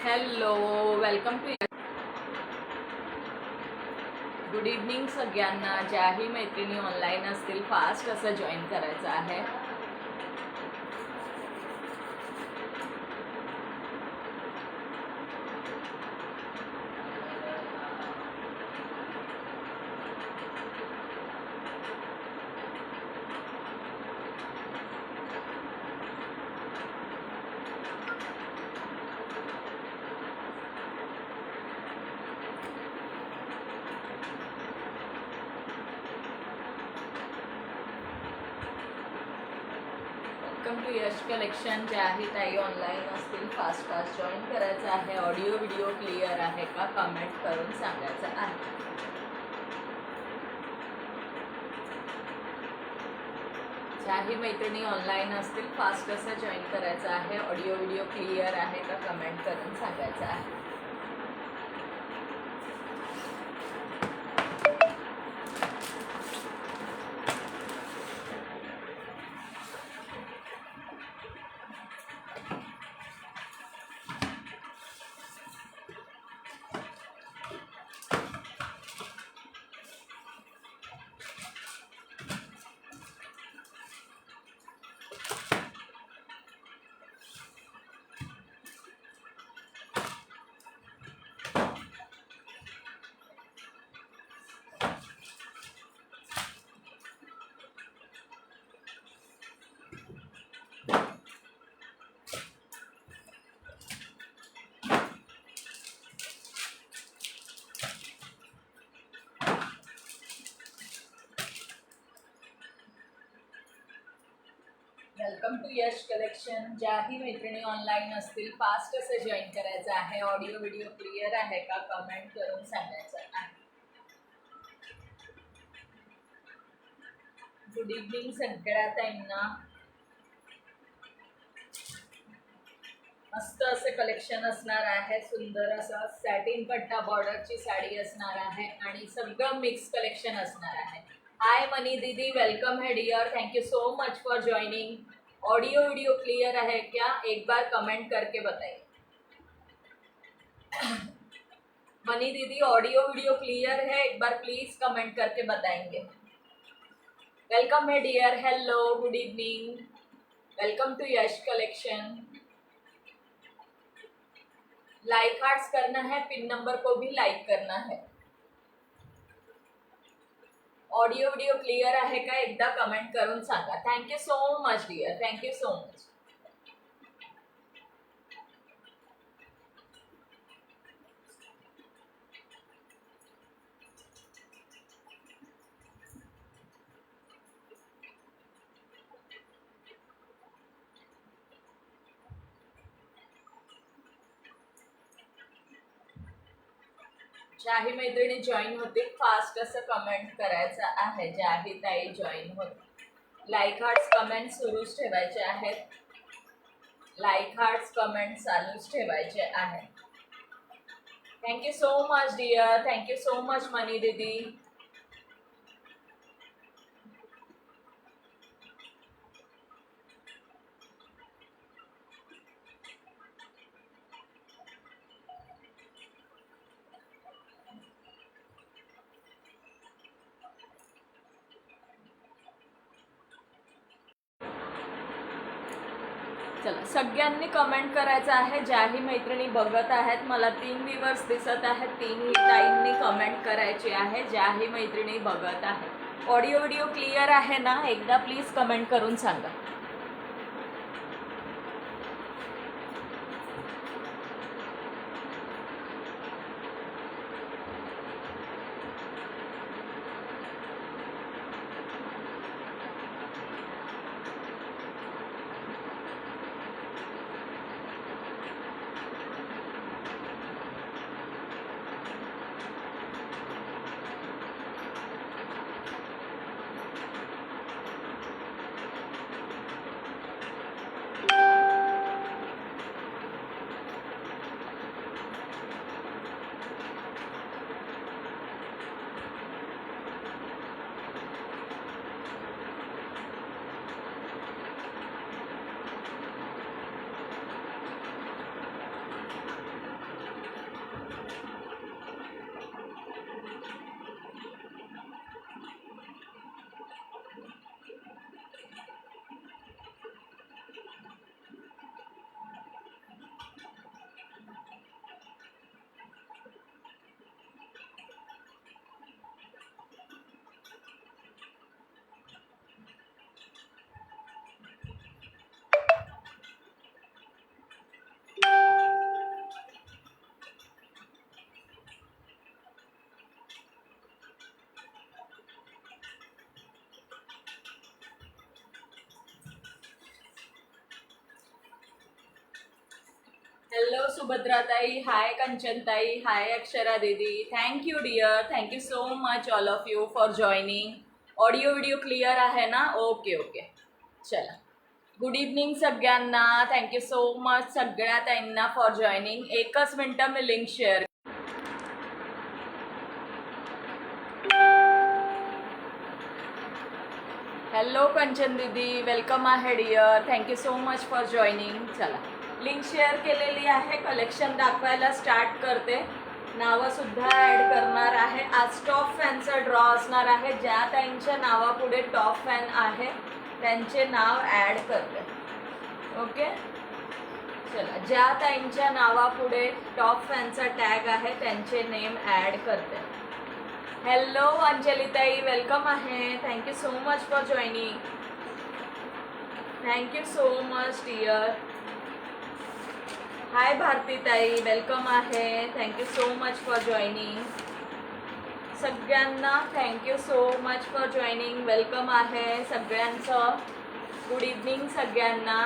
Hello, welcome to. Good evening सगळ्यांना. ज्याही मैत्रिणी ऑनलाईन असतील फास्ट असं जॉईन करायचं आहे. Welcome to Yash collection. ज्याही ताई ऑनलाईन असतील फास्ट जॉईन करायचं आहे. ऑडिओ व्हिडिओ क्लिअर आहे का कमेंट करून सांगायचं आहे. ज्याही मैत्रिणी ऑनलाईन असतील फास्ट असं जॉईन करायचं आहे. ऑडिओ व्हिडिओ क्लिअर आहे का कमेंट करून सांगायचं आहे. Welcome to Yash collection. ज्याही मैत्रिणी ऑनलाईन असतील फास्ट असं जॉईन करायचं आहे. ऑडिओ व्हिडिओ क्लिअर आहे का कमेंट करून सांगायचं आहे. गुड इव्हनिंग सगळ्या ताईंना. मस्त असं कलेक्शन असणार आहे. सुंदर असं सॅटिन पट्टा बॉर्डरची साडी असणार आहे आणि सगळं मिक्स कलेक्शन असणार आहे. हाय मनी दीदी, वेलकम है dear. Thank you so much for joining. Audio video clear है क्या? एक बार कमेंट करके बताइए. मनी दीदी, ऑडियो वीडियो क्लियर है? एक बार प्लीज कमेंट करके बताएंगे. वेलकम है dear. Hello, good evening. Welcome to Yash collection. Like hearts करना है, पिन नंबर को भी लाइक करना है. ऑडिओ व्हिडिओ क्लिअर आहे का एकदा कमेंट करून सांगा. Thank you so much dear. Thank you so much. ज्याही मैत्रिणी जॉईन होतील फास्ट असं कमेंट करायचं आहे. ज्याही ताई जॉईन होतील लाईक हार्ट्स कमेंट सुरूच ठेवायचे आहेत. लाईक हार्ट्स कमेंट चालूच ठेवायचे आहेत. Thank you so much dear. Thank you so much Mani दीदी. चला, सगळ्यांनी कमेंट करायचं आहे. ज्याही मैत्रिणी बघत आहेत, मला 3 व्ह्यूअर्स दिसत आहेत. 3ही ताईंनी कमेंट करायची आहे. ज्याही मैत्रिणी बघत आहेत. ऑडिओ व्हिडिओ क्लिअर आहे ना? एकदा प्लीज कमेंट करून सांगा. हॅलो सुभद्राताई, हाय कंचनताई, हाय अक्षरा दीदी. Thank you dear, thank you so much all of you for joining. Audio video clear आहे ना? Okay okay. चला, गुड इव्हनिंग सगळ्यांना. थँक्यू सो मच सगळ्या ताईंना फॉर जॉईनिंग. एकच मिनटं मी लिंक शेअर. हॅलो कंचन दीदी, वेलकम आहे dear. Thank you so much for joining. चला, लिंक शेअर केलेली आहे. कलेक्शन दाखवायला स्टार्ट करते. नावंसुद्धा ॲड करणार आहे. आज टॉप फॅनचा ड्रॉ असणार आहे. ज्या ताईंच्या नावापुढे टॉप फॅन आहे त्यांचे नाव ॲड करते. ओके, चला, ज्या ताईंच्या नावापुढे टॉप फॅनचा टॅग आहे त्यांचे नेम ॲड करते. हॅलो अंजलीताई, वेलकम आहे. Thank you so much for joining. Thank you so much dear. Hi भारतीताई, वेलकम आहे. Thank you so much for joining. सगळ्यांना thank you so much for joining. Welcome आहे सगळ्यांचं. गुड इव्हनिंग सगळ्यांना.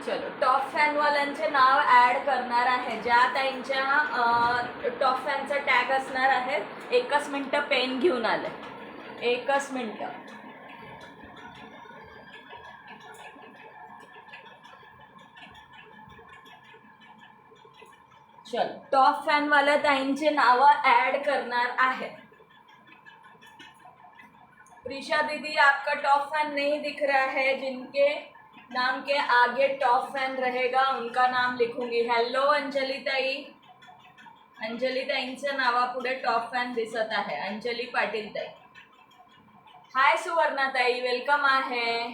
चलो, टॉप फॅनवाल्यांचे नाव ॲड करणार आहे. ज्या ताईंच्या टॉप फॅनचा टॅग असणार आहे. एकच मिनटं पेन घेऊन आले. एकच मिनटं. चलो, टॉप फॅनवाल्या ताईंचे नावं ॲड करणार आहे. प्रीशा दीदी, आपका टॉप फैन नहीं दिख रहा है. जिनके नाम के आगे टॉप फैन रहेगा उनका नाम लिखूंगी. हॅलो अंजली ताई. अंजली ताईंच्या नावापुढे टॉप फॅन दिसत आहे. अंजली पाटील ताई. हाय सुवर्णा ताई, वेलकम आहे.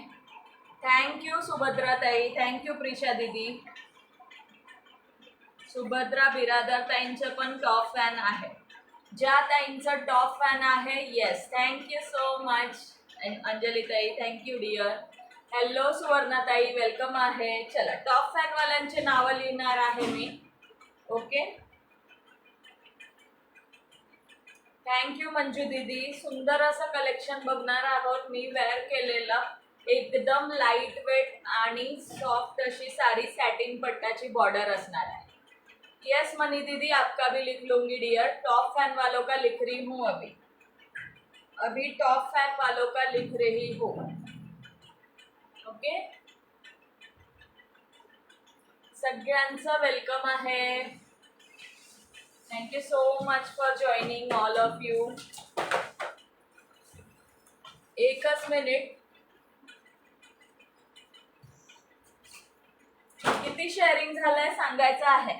थँक्यू सुभद्रा ताई. थँक्यू प्रीशा दीदी. सुभद्रा बिरादर ताईंचं पण टॉप फॅन आहे. ज्या ताईंचं टॉप फॅन आहे, yes, thank you so much Anjali ताई. Thank you dear. हॅलो सुवर्णाताई, वेलकम आहे. चला, टॉप फॅनवाल्यांचे नावं लिहिणार आहे मी. ओके, थँक्यू मंजू दीदी. सुंदर असं कलेक्शन बघणार आहोत. मी वेअर केलेलं एकदम लाईट वेट आणि सॉफ्ट अशी साडी, सॅटिन पट्टाची बॉर्डर असणार आहे. यस मनी दीदी, आपका भी लिख लूंगी डियर. टॉप फैन वालों का लिख रही हूँ अभी. अभी टॉप फैन वालों का लिख रही हूँ. ओके, सगळ्यांचं वेलकम आहे. Thank you so much for joining all of you. एकच मिनिट. किती शेअरिंग झालंय सांगायचं आहे.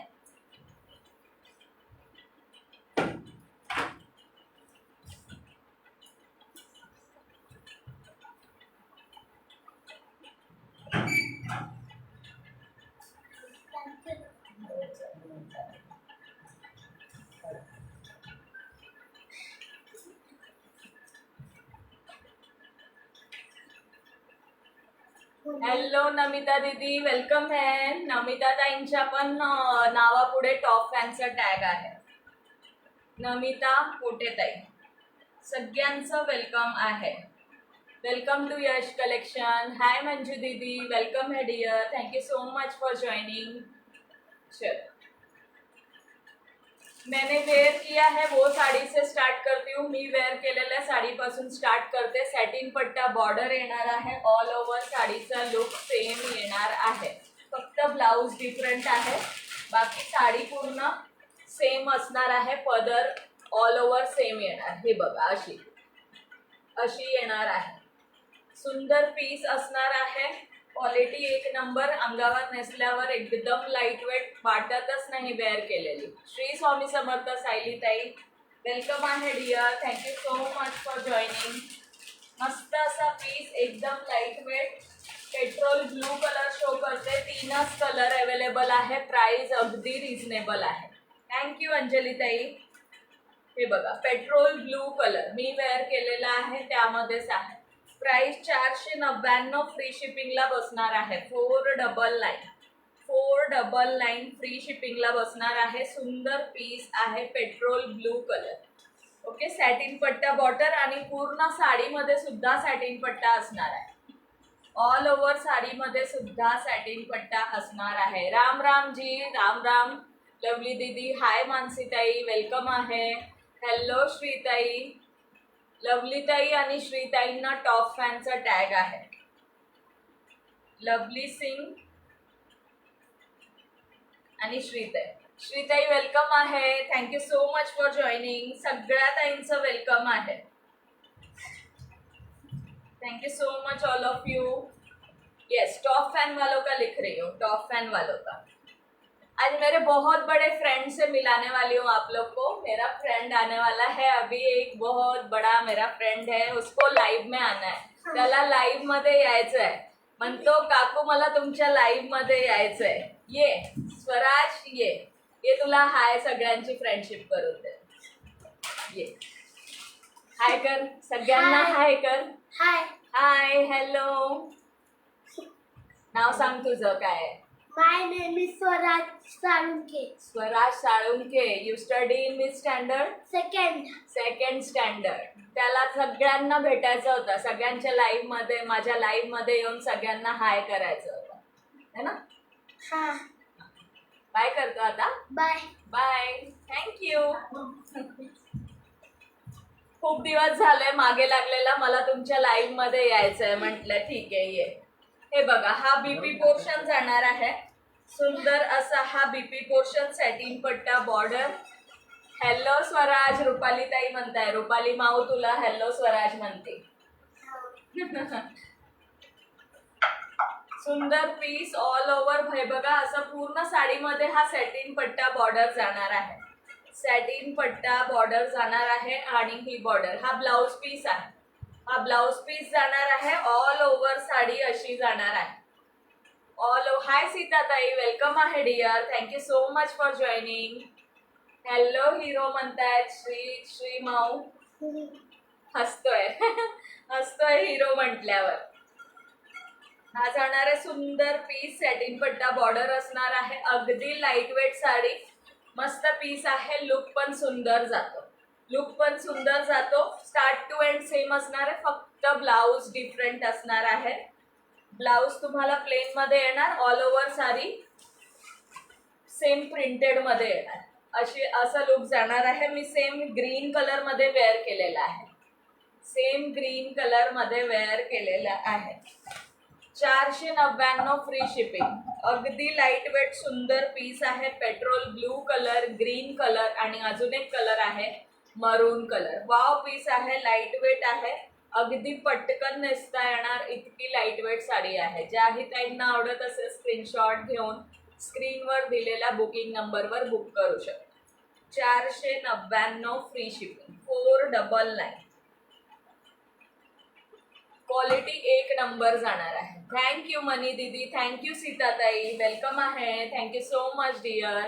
हॅलो नमिता दीदी, वेलकम है. नमिता ताईंच्या पण नावापुढे टॉप फॅनचा टॅग आहे. नमिता पोटे ताई, सगळ्यांचं वेलकम आहे. Welcome to Yash collection. Hi Manju दीदी, वेलकम है dear. Thank you so much for joining. चलो, मैंने वेयर किया है वो साड़ी से स्टार्ट करती हूँ. मी वेअर केलेल्या साडीपासून स्टार्ट करते. सॅटिन पट्टा बॉर्डर येणार आहे. ऑल ओव्हर साडीचा लुक सेम येणार आहे. फक्त ब्लाऊज डिफरंट आहे. बाकी साडी पूर्ण सेम असणार आहे. पदर ऑल ओव्हर सेम येणार. हे बघा, अशी अशी येणार आहे. सुंदर पीस असणार आहे. क्वालिटी एक नंबर. अंगावर नेसल्यावर एकदम लाईट वेट, वाटतच नाही वेअर केलेली. श्री स्वामी समर्थ सायलीताई, वेलकम आहे dear. Thank you so much for joining. मस्त असा पीस, एकदम light weight. Petrol blue colour show करते. 3च कलर अवेलेबल आहे. प्राइस अगदी रिझनेबल आहे. थँक्यू अंजलीताई. हे बघा, पेट्रोल ब्लू कलर मी वेअर केलेला आहे, त्यामध्येच आहे. प्राइस 499. फ्री शिपिंगला बसणार आहे. 499 फ्री शिपिंगला बसणार आहे. सुंदर पीस आहे, petrol blue colour. Okay, satin पट्टा बॉर्डर आणि पूर्ण साडीमध्ये सुद्धा सॅटिन पट्टा असणार आहे. ऑल ओव्हर साडीमध्ये सुद्धा सॅटिन पट्टा असणार आहे. राम राम जी, राम राम. लवली दीदी, हाय मानसीताई, वेलकम आहे. हॅलो श्रीताई. लवलीताई आणि श्रीताईंना टॉप फॅनचा टॅग आहे. लवली सिंग आणि श्रीताई. श्रीताई वेलकम आहे. Thank you so much for joining. सगळ्या ताईंचं वेलकम आहे. Thank you so much all of you. Yes, top fan वालों का लिख रही हूँ, टॉप फैन वालों का. आज मेरे बहुत बड़े फ्रेंड से मिलाने वाली हूँ आप लोग को. मेरा फ्रेंड आने वाला है अभी, एक बहुत बड़ा मेरा फ्रेंड है, उसको लाईव्ह में आना है. त्याला लाईव्ह मध्ये यायचं आहे. म्हणतो काकू मला तुमच्या लाईव्ह मध्ये यायचं आहे. ये स्वराज, ये तुला हाय सगळ्यांची फ्रेंडशिप करून दे. ये हाय कर सगळ्यांना. हाय कर. हाय. हाय. हॅलो. नाव सांग तुझं काय. My name is Swaraj Salunke. Swaraj Salunke. You study in which standard. Second standard. त्याला सगळ्यांना भेटायचं होतं, सगळ्यांच्या लाईव्ह मध्ये, माझ्या लाईव्ह मध्ये येऊन सगळ्यांना हाय करायचं होतं, है ना. हा. बाय करतो आता. बाय. बाय. थँक्यू. खूप दिवस झाले मागे लागलेला, मला तुमच्या लाईव्ह मध्ये यायचंय. म्हटलं ठीक आहे ये. हे बघा, हा बीपी पोर्शन जाणार आहे. सुंदर असा हा बीपी पोर्शन, सॅटिन पट्टा, बॉर्डर. हॅलो स्वराज, रुपाली ताई म्हणताय. रुपाली माऊ तुला हॅलो स्वराज म्हणते. सुंदर पीस ऑल ओव्हर. हे बघा, असं पूर्ण साडीमध्ये हा सॅटिन पट्टा बॉर्डर जाणार आहे. सॅटिन पट्टा बॉर्डर जाणार आहे आणि ही बॉर्डर, हा ब्लाउज पीस आहे. हा ब्लाउज पीस जाणार आहे. ऑल ओव्हर साडी अशी जाणार आहे. All over. हाय सीताताई, वेलकम आहे dear. Thank you so much for joining. Hello hero म्हणतायत. श्री माऊ हसतोय. हसतोय हिरो म्हटल्यावर. हा जाणार आहे सुंदर पीस, सॅटिन पट्टा बॉर्डर असणार आहे. अगदी लाईट वेट साडी, मस्त पीस आहे. लुक पण सुंदर जातो. स्टार्ट टू एंड सेम असणार आहे, फक्त ब्लाउज डिफरंट असणार आहे. ब्लाउज तुम्हाला प्लेन मध्ये येणार. All over sari same printed मध्ये येणार. असं लुक जाणार आहे. मी सेम ग्रीन कलर मध्ये वेअर केलेला आहे. 499 फ्री शिपिंग. अगदी लाईट वेट सुंदर पीस आहे. Petrol blue colour, green colour आणि अजून एक कलर आहे मरून कलर. वाव पीस आहे, लाईट वेट आहे. अगदी पटकन नेसता येणार इतकी लाईट वेट साडी आहे. ज्याही ताईंना आवडत असेल स्क्रीनशॉट घेऊन स्क्रीनवर दिलेल्या बुकिंग नंबरवर बुक करू शकता. 499 फ्री शिपिंग. 499. क्वालिटी एक नंबर जाणार आहे. थँक्यू मनी दीदी. थँक्यू सीताताई, वेलकम आहे. Thank you so much dear.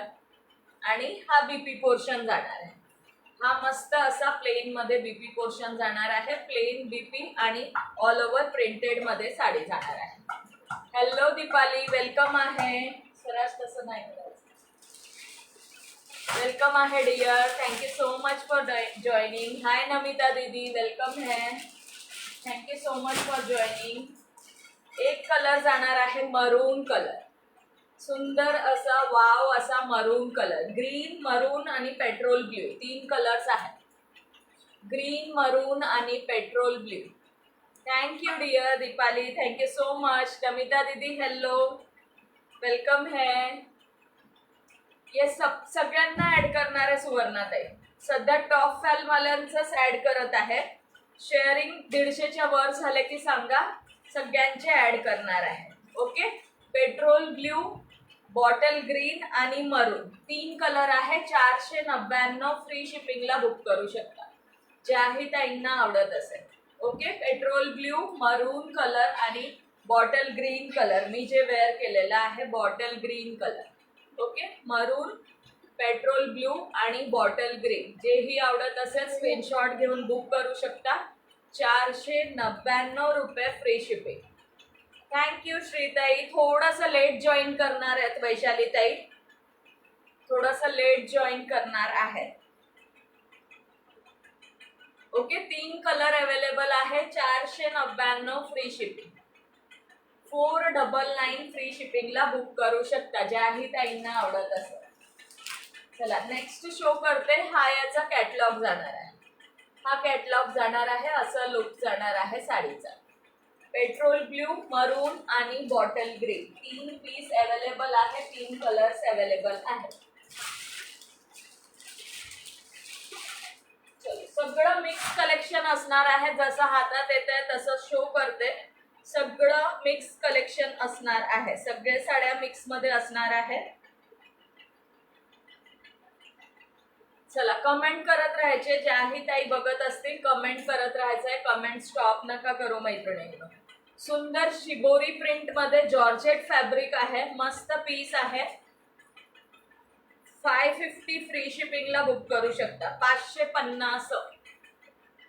आणि हा बीपी पोर्शन जाणार आहे. हा मस्त असा प्लेन मध्ये बीपी पोर्शन जाणार आहे. प्लेन बीपी आणि ऑल ओव्हर प्रिंटेड मध्ये साडी जाणार आहे. हॅलो दीपाली, वेलकम आहे. सरस तसं नाही करायचं. वेलकम आहे dear. Thank you so much for joining. Hi Namita दीदी, वेलकम है. Thank you so much for joining. एक कलर जाणार आहे मरून कलर. सुंदर असा वाव असा मरून कलर. ग्रीन, मरून आणि पेट्रोल ब्ल्यू 3 कलर्स आहेत. ग्रीन, मरून आणि petrol blue. Thank you dear Deepali, thank you so much. Namita दीदी हेलो, वेलकम है. ये सगळ्यांना ऍड करणार आहे सुवर्णाताई. सध्या टॉप फॅलवाल्यांचंच ऍड करत आहे. शेअरिंग 150च्या वर झाले की सांगा, सगळ्यांचे ऍड करणार आहे. Okay. Petrol blue, bottle green आणि मरून 3 कलर आहे. 499 फ्री शिपिंगला बुक करू शकता, ज्याही ताईंना आवडत असेल. ओके. पेट्रोल ब्ल्यू, मरून कलर आणि बॉटल ग्रीन कलर. मी जे वेअर केलेला आहे बॉटल ग्रीन कलर. ओके. मरून, पेट्रोल ब्ल्यू आणि बॉटल ग्रीन, जेही आवडत असेल स्क्रीनशॉट घेऊन बुक करू शकता. 499 रुपये फ्री शिपिंग. थँक्यू श्रीताई. थोडंसं लेट जॉईन करणार आहेत वैशाली ताई, थोडंसं लेट जॉईन करणार आहे. ओके. 3 कलर अवेलेबल आहे. 499 फ्री शिपिंग. 499 फ्री शिपिंगला बुक करू शकता ज्याही ताईंना आवडत असेल. चला नेक्स्ट शो करते. हा याचा कॅटलॉग जाणार आहे. हा कॅटलॉग जाणार आहे. असा लुक जाणार आहे साडीचा. पेट्रोल ब्ल्यू, मरून आणि बॉटल ग्रीन 3 पीस अवेलेबल आहे. 3 कलर्स अवेलेबल आहेत. सगळं मिक्स कलेक्शन असणार आहे. जसं हातात येत आहे तसं शो करते. सगळं मिक्स कलेक्शन असणार आहे. सगळे साड्या मिक्स मध्ये असणार आहेत. चला कमेंट करत राहायचे. ज्याही ताई बघत असतील कमेंट करत राहायचंय. कमेंट स्टॉप नका करू मैत्रिणींनो. सुंदर शिबोरी प्रिंट मध्ये जॉर्जेट फॅब्रिक आहे. मस्त पीस आहे. 550 फ्री शिपिंगला बुक करू शकता. 550.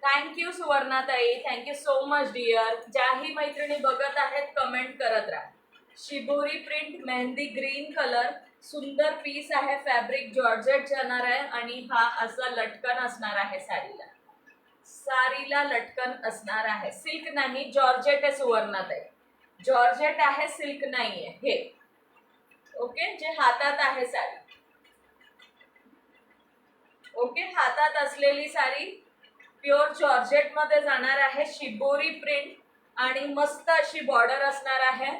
थँक्यू सुवर्णाताई. Thank you so much dear. ज्याही मैत्रिणी बघत आहेत कमेंट करत राहा. Shibori print mehndi green colour सुंदर पीस आहे. फॅब्रिक जॉर्जेट जाणार आहे आणि हा असा लटकन असणार आहे साडीला. साडीला लटकन असणार आहे. सिल्क नाही जॉर्जेट आहे सुवर्णाताई. जॉर्जेट आहे सिल्क नाहीये हे. ओके जे हातात आहे साडी. ओके हातात असलेली साडी प्युअर जॉर्जेट मध्ये जाणार आहे. शिबोरी प्रिंट आणि मस्त अशी बॉर्डर असणार आहे.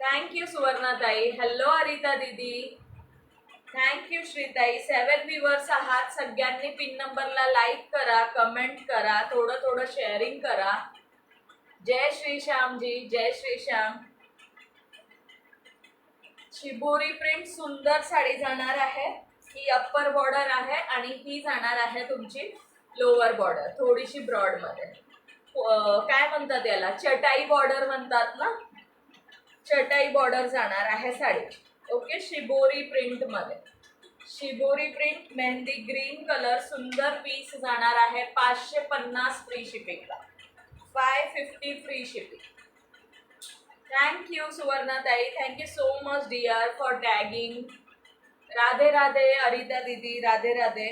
थँक्यू सुवर्णाताई. हॅलो अरिता दीदी. थँक्यू श्रीताई. 7 व्ह्यूअर्स आहात. सगळ्यांनी पिन नंबरला लाईक करा, कमेंट करा, थोडं थोडं शेअरिंग करा. जय श्री श्याम जी. जय श्री श्याम. शिबोरी प्रिंट सुंदर साडी जाणार आहे. ही अप्पर बॉर्डर आहे आणि ही जाणार आहे तुमची लोअर बॉर्डर थोडीशी ब्रॉड मध्ये. काय म्हणतात याला चटाई बॉर्डर म्हणतात ना. चटाई बॉर्डर जाणार आहे साडी. ओके शिबोरी प्रिंट मध्ये. Shibori print mehndi green colour सुंदर पीस जाणार आहे. 550 फ्री शिपिंगला. 550 फ्री शिपिंग. थँक्यू सुवर्णाताई. Thank you so much dear for tagging. Radhe Radhe Arita दीदी. राधे राधे.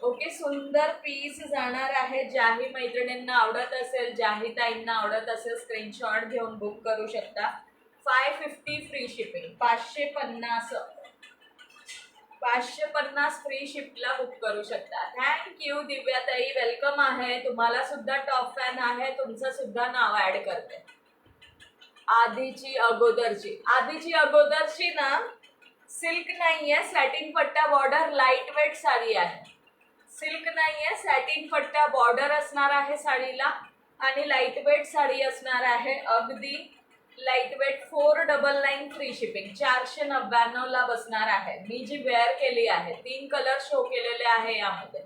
ओके सुंदर पीस जाणार आहे. ज्याही मैत्रिणींना आवडत असेल ज्याही ताईंना आवडत असेल स्क्रीनशॉट घेऊन बुक करू शकता. 550 फ्री शिपिंग. 550. 550 फ्री शिपला बुक करू शकता. थँक्यू दिव्याताई. वेलकम आहे. तुम्हाला सुद्धा टॉप फॅन आहे. तुमचं सुद्धा नाव ऍड करते. आधीची अगोदरची ना सिल्क नाहीये. सॅटिन पट्टा बॉर्डर लाईट वेट साडी आहे. सिल्क नाहीये. सॅटिन पट्टा बॉर्डर असणार आहे साडीला आणि लाईट वेट साडी असणार आहे. अगदी लाईट वेट. 499 free shipping. 499 ला बसणार आहे. मी जी वेअर केली आहे 3 कलर शो केलेले आहे यामध्ये.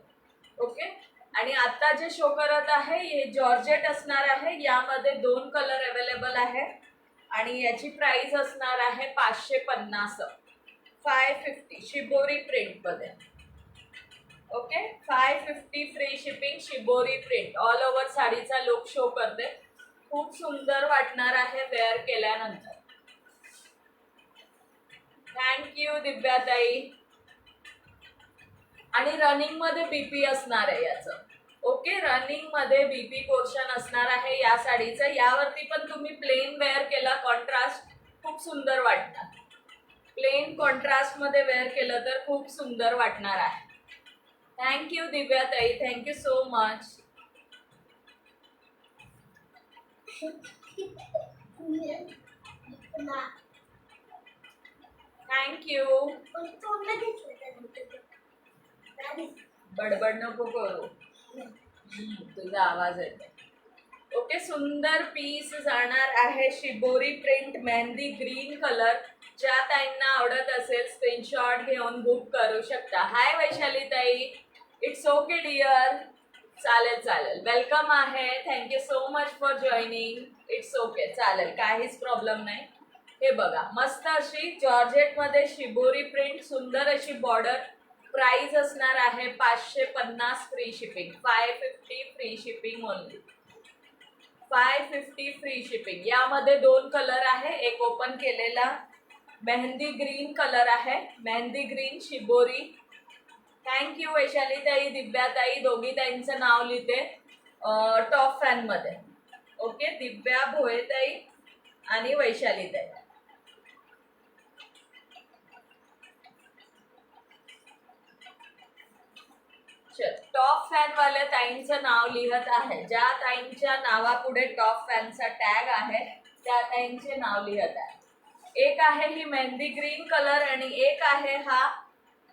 ओके आणि आता जे शो करत आहे हे जॉर्जेट असणार आहे. यामध्ये 2 कलर अवेलेबल आहे आणि याची प्राइस असणार आहे 550. 550 शिबोरी प्रिंट मध्ये. Okay 550 free shipping. Shibori print all over साडीचा लुक शो करते. खूप सुंदर वाटणार आहे वेअर केल्यानंतर. थँक्यू दिव्याताई. आणि रनिंग मध्ये बीपी असणार आहे याचं. ओके रनिंग मध्ये बीपी पोर्शन असणार आहे या साडीचं. यावरती पण तुम्ही प्लेन वेअर केला कॉन्ट्रास्ट खूप सुंदर वाटणार. प्लेन कॉन्ट्रास्ट मध्ये वेअर केलं तर खूप सुंदर वाटणार आहे. थँक्यू दिव्याताई. Thank you so much. थँक्यू. बडबड नको करू. तुझा आवाज येतो. ओके सुंदर पीस जाणार आहे. Shibori print mehndi green colour. ज्या ताईंना आवडत असेल स्क्रीनशॉट घेऊन बुक करू शकता. हाय वैशाली ताई. It's okay dear. चालेल चालेल. वेलकम आहे. Thank you so much for joining. It's okay चालेल काहीच प्रॉब्लेम नाही. हे बघा मस्त अशी जॉर्जेट मध्ये शिबोरी प्रिंट सुंदर अशी बॉर्डर. प्राइस असणार आहे 550 free shipping. 550 free shipping only. 550 free shipping. यामध्ये 2 कलर आहे. एक ओपन केलेला मेहंदी ग्रीन कलर आहे. Mehndi green shibori. Thank you Vaishali ताई दिव्याताई. दोघी ताईंचं नाव लिहिते टॉप फॅन मध्ये. ओके दिव्या भोयेताई आणि वैशाली ताई. टॉप फॅन वाल्या ताईंचं नाव लिहत आहे. ज्या ताईंच्या नावापुढे टॉप फॅनचा टॅग आहे त्या ताईंचे नाव लिहत आहे. एक आहे ही मेहंदी ग्रीन कलर आणि एक आहे हा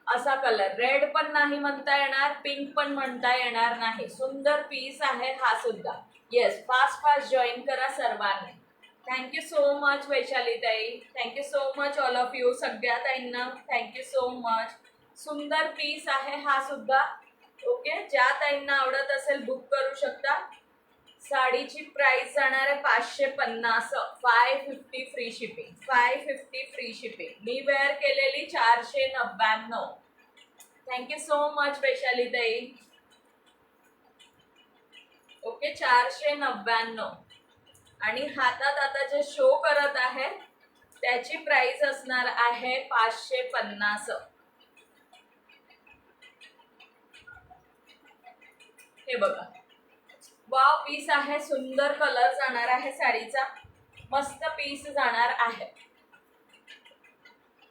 असा कलर. रेड पण नाही म्हणता येणार, पिंक पण म्हणता येणार नाही. सुंदर पीस आहे हा सुद्धा. येस, फास्ट फास्ट जॉईन करा सर्वांनी. थँक्यू सो मच वैशाली ताई. Thank you so much all of you. सगळ्या ताईंना थँक्यू सो मच. सुंदर पीस आहे हा सुद्धा. ओके, ज्या ताईंना आवडत असेल बुक करू शकता. साडीची प्राइस जाणार आहे 550. 550 फ्री शिपिंग. 550 free shipping. मी वेअर केलेली 499. थँक्यू सो मच वैशाली ताई. ओके, 499. आणि हातात आता जे शो करत आहे त्याची प्राइस असणार आहे 550. हे बघा, वाव पीस आहे. सुंदर कलर जाणार आहे साडीचा. मस्त पीस जाणार आहे.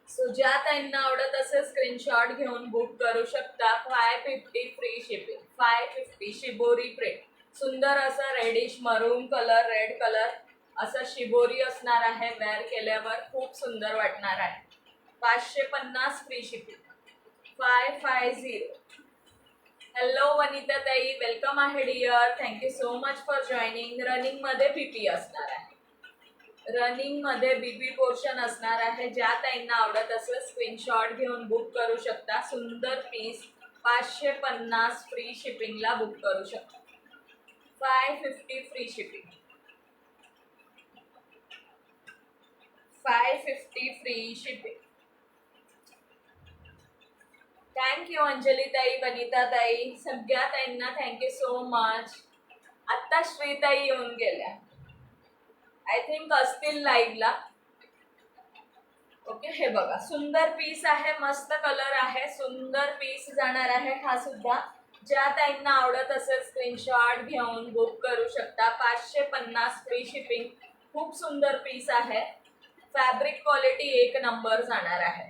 सो ज्या ताईंना आवडत असेल स्क्रीनशॉट घेऊन बुक करू शकता. 550 फ्री शिपिंग. 550 shibori print. सुंदर असं रेडिश मरून कलर, रेड कलर असं शिबोरी असणार आहे. वेअर केल्यावर खूप सुंदर वाटणार आहे. 550 फ्री शिपिंग. 550. हॅलो वनिता ताई, वेलकम आहे dear. Thank you so much for joining. Running मध्ये बीपी असणार आहे. रनिंग मध्ये बीपी पोर्शन असणार आहे. ज्या ताईंना आवडत असेल स्क्रीनशॉट घेऊन बुक करू शकता. सुंदर पीस 550 फ्री शिपिंगला बुक करू शकता. 550 free shipping. 550 free shipping. Thank you Anjali ताई, वनिता ताई, सगळ्या ताईंना थँक्यू सो मच. आत्ता श्रीताई येऊन गेल्या. आय थिंक असतील लाईव्हला. ओके, हे बघा सुंदर पीस आहे. मस्त कलर आहे. सुंदर पीस जाणार आहे हा सुद्धा. ज्या ताईंना आवडत असेल स्क्रीनशॉट घेऊन बुक करू शकता. 550 फ्री शिपिंग. खूप सुंदर पीस आहे. फॅब्रिक क्वालिटी एक नंबर जाणार आहे.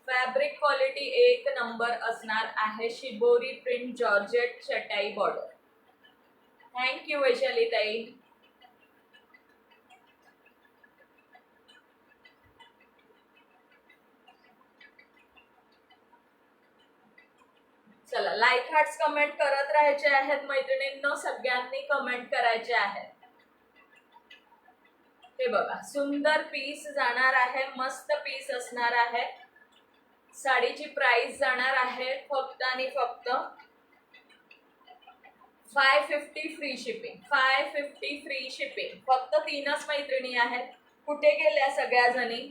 फॅब्रिक क्वालिटी एक नंबर असणार आहे. शिबोरी प्रिंट जॉर्जेट चटाई बॉर्डर. थँक्यू वैशाली ताई. चला, लाईक हार्ट्स कमेंट करत राहायचे आहेत मैत्रिणींनो. सगळ्यांनी कमेंट करायचे आहेत. हे बघा, सुंदर पीस जाणार आहे. मस्त पीस असणार आहे. साडीची प्राइस जाणार आहे फक्त आणि फक्त 550 फ्री शिपिंग. 550 free shipping. फक्त 3च मैत्रिणी आहेत. कुठे गेल्या सगळ्या जणी?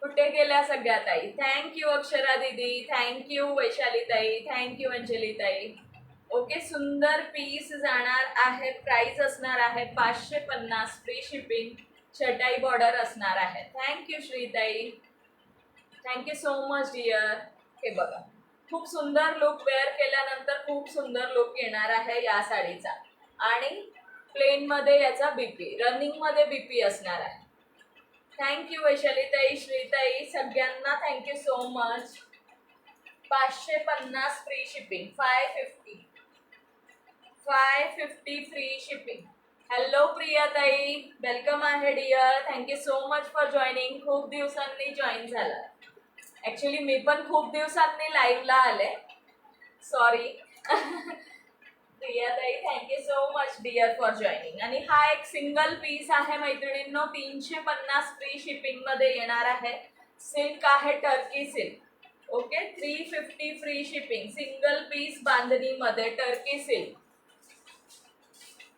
कुठे गेल्या सगळ्या ताई? थँक्यू अक्षरा दीदी, थँक्यू वैशाली ताई, थँक्यू अंजली ताई. ओके, सुंदर पीस जाणार आहे. प्राइस असणार आहे 550 फ्री शिपिंग. चटाई बॉर्डर असणार आहे. थँक्यू श्रीताई. Thank you so much dear. हे बघा, खूप सुंदर लुक. वेअर केल्यानंतर खूप सुंदर लुक येणार आहे या साडीचा. आणि प्लेन मध्ये याचा बीपी, रनिंग मध्ये बीपी असणार आहे. थँक्यू वैशाली ताई, श्रीताई, सगळ्यांना thank you so much. 550 free shipping. 550 free shipping. Hello Priya ताई, वेलकम आहे dear. Thank you so much for joining. खूप दिवसांनी जॉईन झाला. ऍक्च्युली मी पण खूप दिवसांनी लाईव्हला आले. सॉरी. प्रिया ताई, thank you so much dear for joining. आणि हा एक सिंगल पीस आहे मैत्रिणींनो. 350 फ्री शिपिंग मध्ये येणार आहे. सिल्क आहे, Turkey silk. Okay, 350 free shipping. Single piece bandhani मध्ये टर्की सिल्क.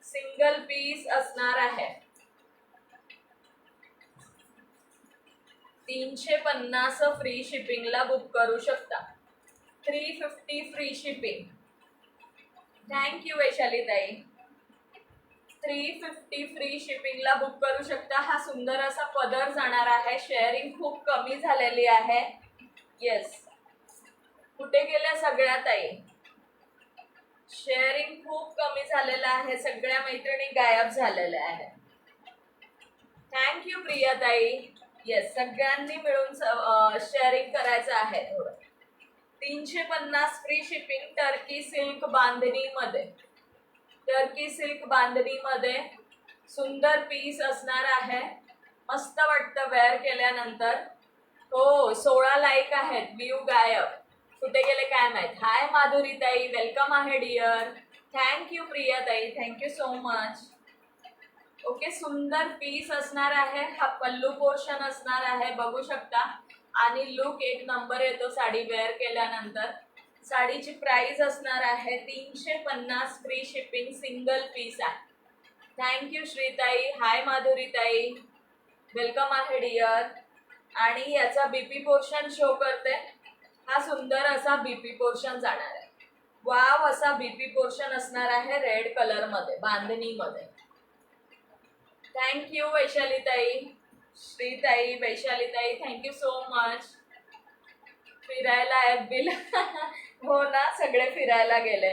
सिंगल पीस असणार आहे. 350 फ्री शिपिंगला बुक करू शकता. 350 फ्री शिपिंग. थँक्यू वैशाली ताई. 350 फ्री शिपिंगला बुक करू शकता. हा सुंदर असा पदर जाणार आहे. शेअरिंग खूप कमी झालेली आहे. येस, कुठे गेल्या सगळ्या ताई? शेअरिंग खूप कमी झालेलं आहे. सगळ्या मैत्रिणी गायब झालेल्या आहेत. थँक्यू प्रियाताई. येस, सगळ्यांनी मिळून शेअरिंग करायचं आहे थोडं. 350 फ्री शिपिंग टर्की सिल्क बांधणीमध्ये. टर्की सिल्क बांधणीमध्ये सुंदर पीस असणार आहे. मस्त वाटतं वेअर केल्यानंतर. हो, 16 लाईक आहेत. व्ह्यू गायब, कुठे गेले काय माहित. हाय माधुरीताई, वेलकम आहे डिअर. थँक्यू प्रियाताई, थँक्यू सो मच. ओके, सुंदर पीस असणार आहे. हा पल्लू पोर्शन असणार आहे, बघू शकता. आणि लुक एक नंबर येतो साडी वेअर केल्यानंतर. साडीची प्राइस असणार आहे 350 फ्री शिपिंग, सिंगल पीस आहे. थँक्यू श्रीताई. हाय माधुरीताई, वेलकम आहे डिअर. आणि याचा बीपी पोर्शन शो करते. हा सुंदर असा बीपी पोर्शन जाणार आहे. वाव, असा बीपी पोर्शन असणार आहे रेड कलर मध्ये, बांधणीमध्ये. थँक्यू वैशालीताई, श्रीताई, वैशालीताई, थँक्यू सो मच. फिरायला FB ला हो ना, सगळे फिरायला गेले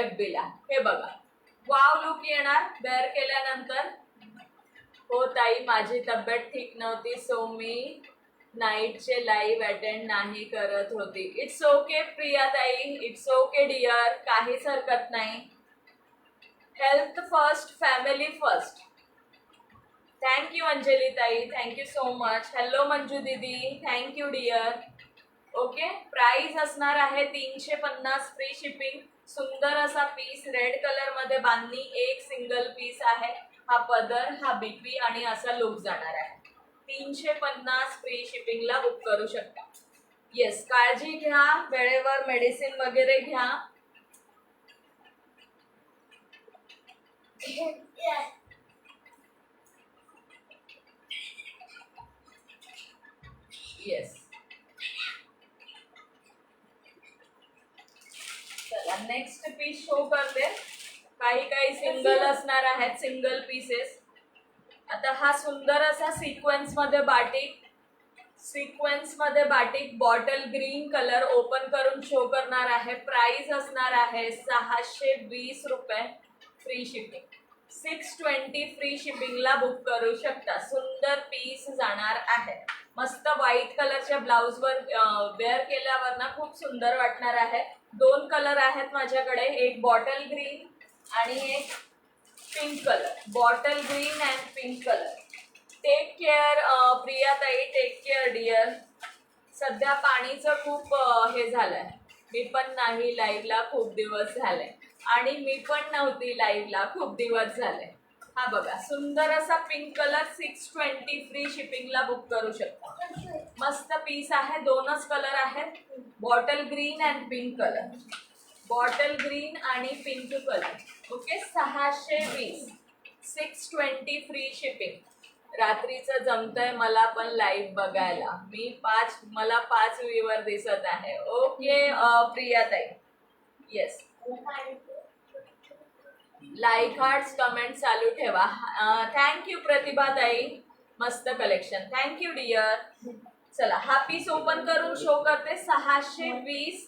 FB ला. हे बघा, वाव लुक येणार वेअर केल्यानंतर. हो ताई, माझी तब्येत ठीक नव्हती, सो मी नाईटचे लाईव्ह अटेंड नाही करत होती. इट्स ओके प्रियाताई, इट्स ओके डिअर, काहीच हरकत नाही. Health first, family first. Thank you Anjali ताई, thank you so much. Hello Manju दीदी, थँक्यू डिअर. ओके, प्राइस असणार आहे 350 फ्री शिपिंग. सुंदर असा पीस रेड कलर मध्ये बांधणी, एक सिंगल पीस आहे. हा पदर, हा बीपी आणि असा लुक जाणार आहे. 350 फ्री शिपिंगला बुक करू शकता. येस, काळजी घ्या, वेळेवर मेडिसिन वगैरे घ्या. येस, चला नेक्स्ट पीस शो करते. काही सिंगल असणार आहेत, सिंगल पीसेस. आता हा सुंदर असा सिक्वेन्स मध्ये batik bottle green colour open करून शो करणार आहे. प्राइस असणार आहे 620 रुपये, फ्री शिपिंग. 620 फ्री शिपिंगला बुक करू शकता. सुंदर पीस जाणार आहे. मस्त व्हाईट कलरच्या ब्लाउज वर वेअर केल्यावर ना खूप सुंदर वाटणार आहे. 2 कलर आहेत माझ्याकडे, एक बॉटल ग्रीन आणि एक pink colour. Bottle green and pink colour. Take care प्रियाताई, टेक केअर डिअर. सध्या पाणीचं खूप हे झालंय. मी पण नाही लाईव्हला खूप दिवस झाले आणि मी पण नव्हती लाईव्हला खूप दिवस झाले. हा बघा, सुंदर असा पिंक कलर 620 फ्री शिपिंगला बुक करू शकता. मस्त पीस आहे. 2च कलर आहेत, bottle green and pink colour. Bottle green आणि pink colour. Okay, 620, 620 free shipping. रात्रीचं जमतंय मला पण लाईव्ह बघायला. मला 5 व्ह्यूवर दिसत आहे. ओके प्रियाताई, येस. लाईक, हार्ट्स, कमेंट चालू ठेवा. थँक्यू प्रतिभाताई, मस्त कलेक्शन. Thank you dear. चला, हा पीस ओपन करून शो करते. 620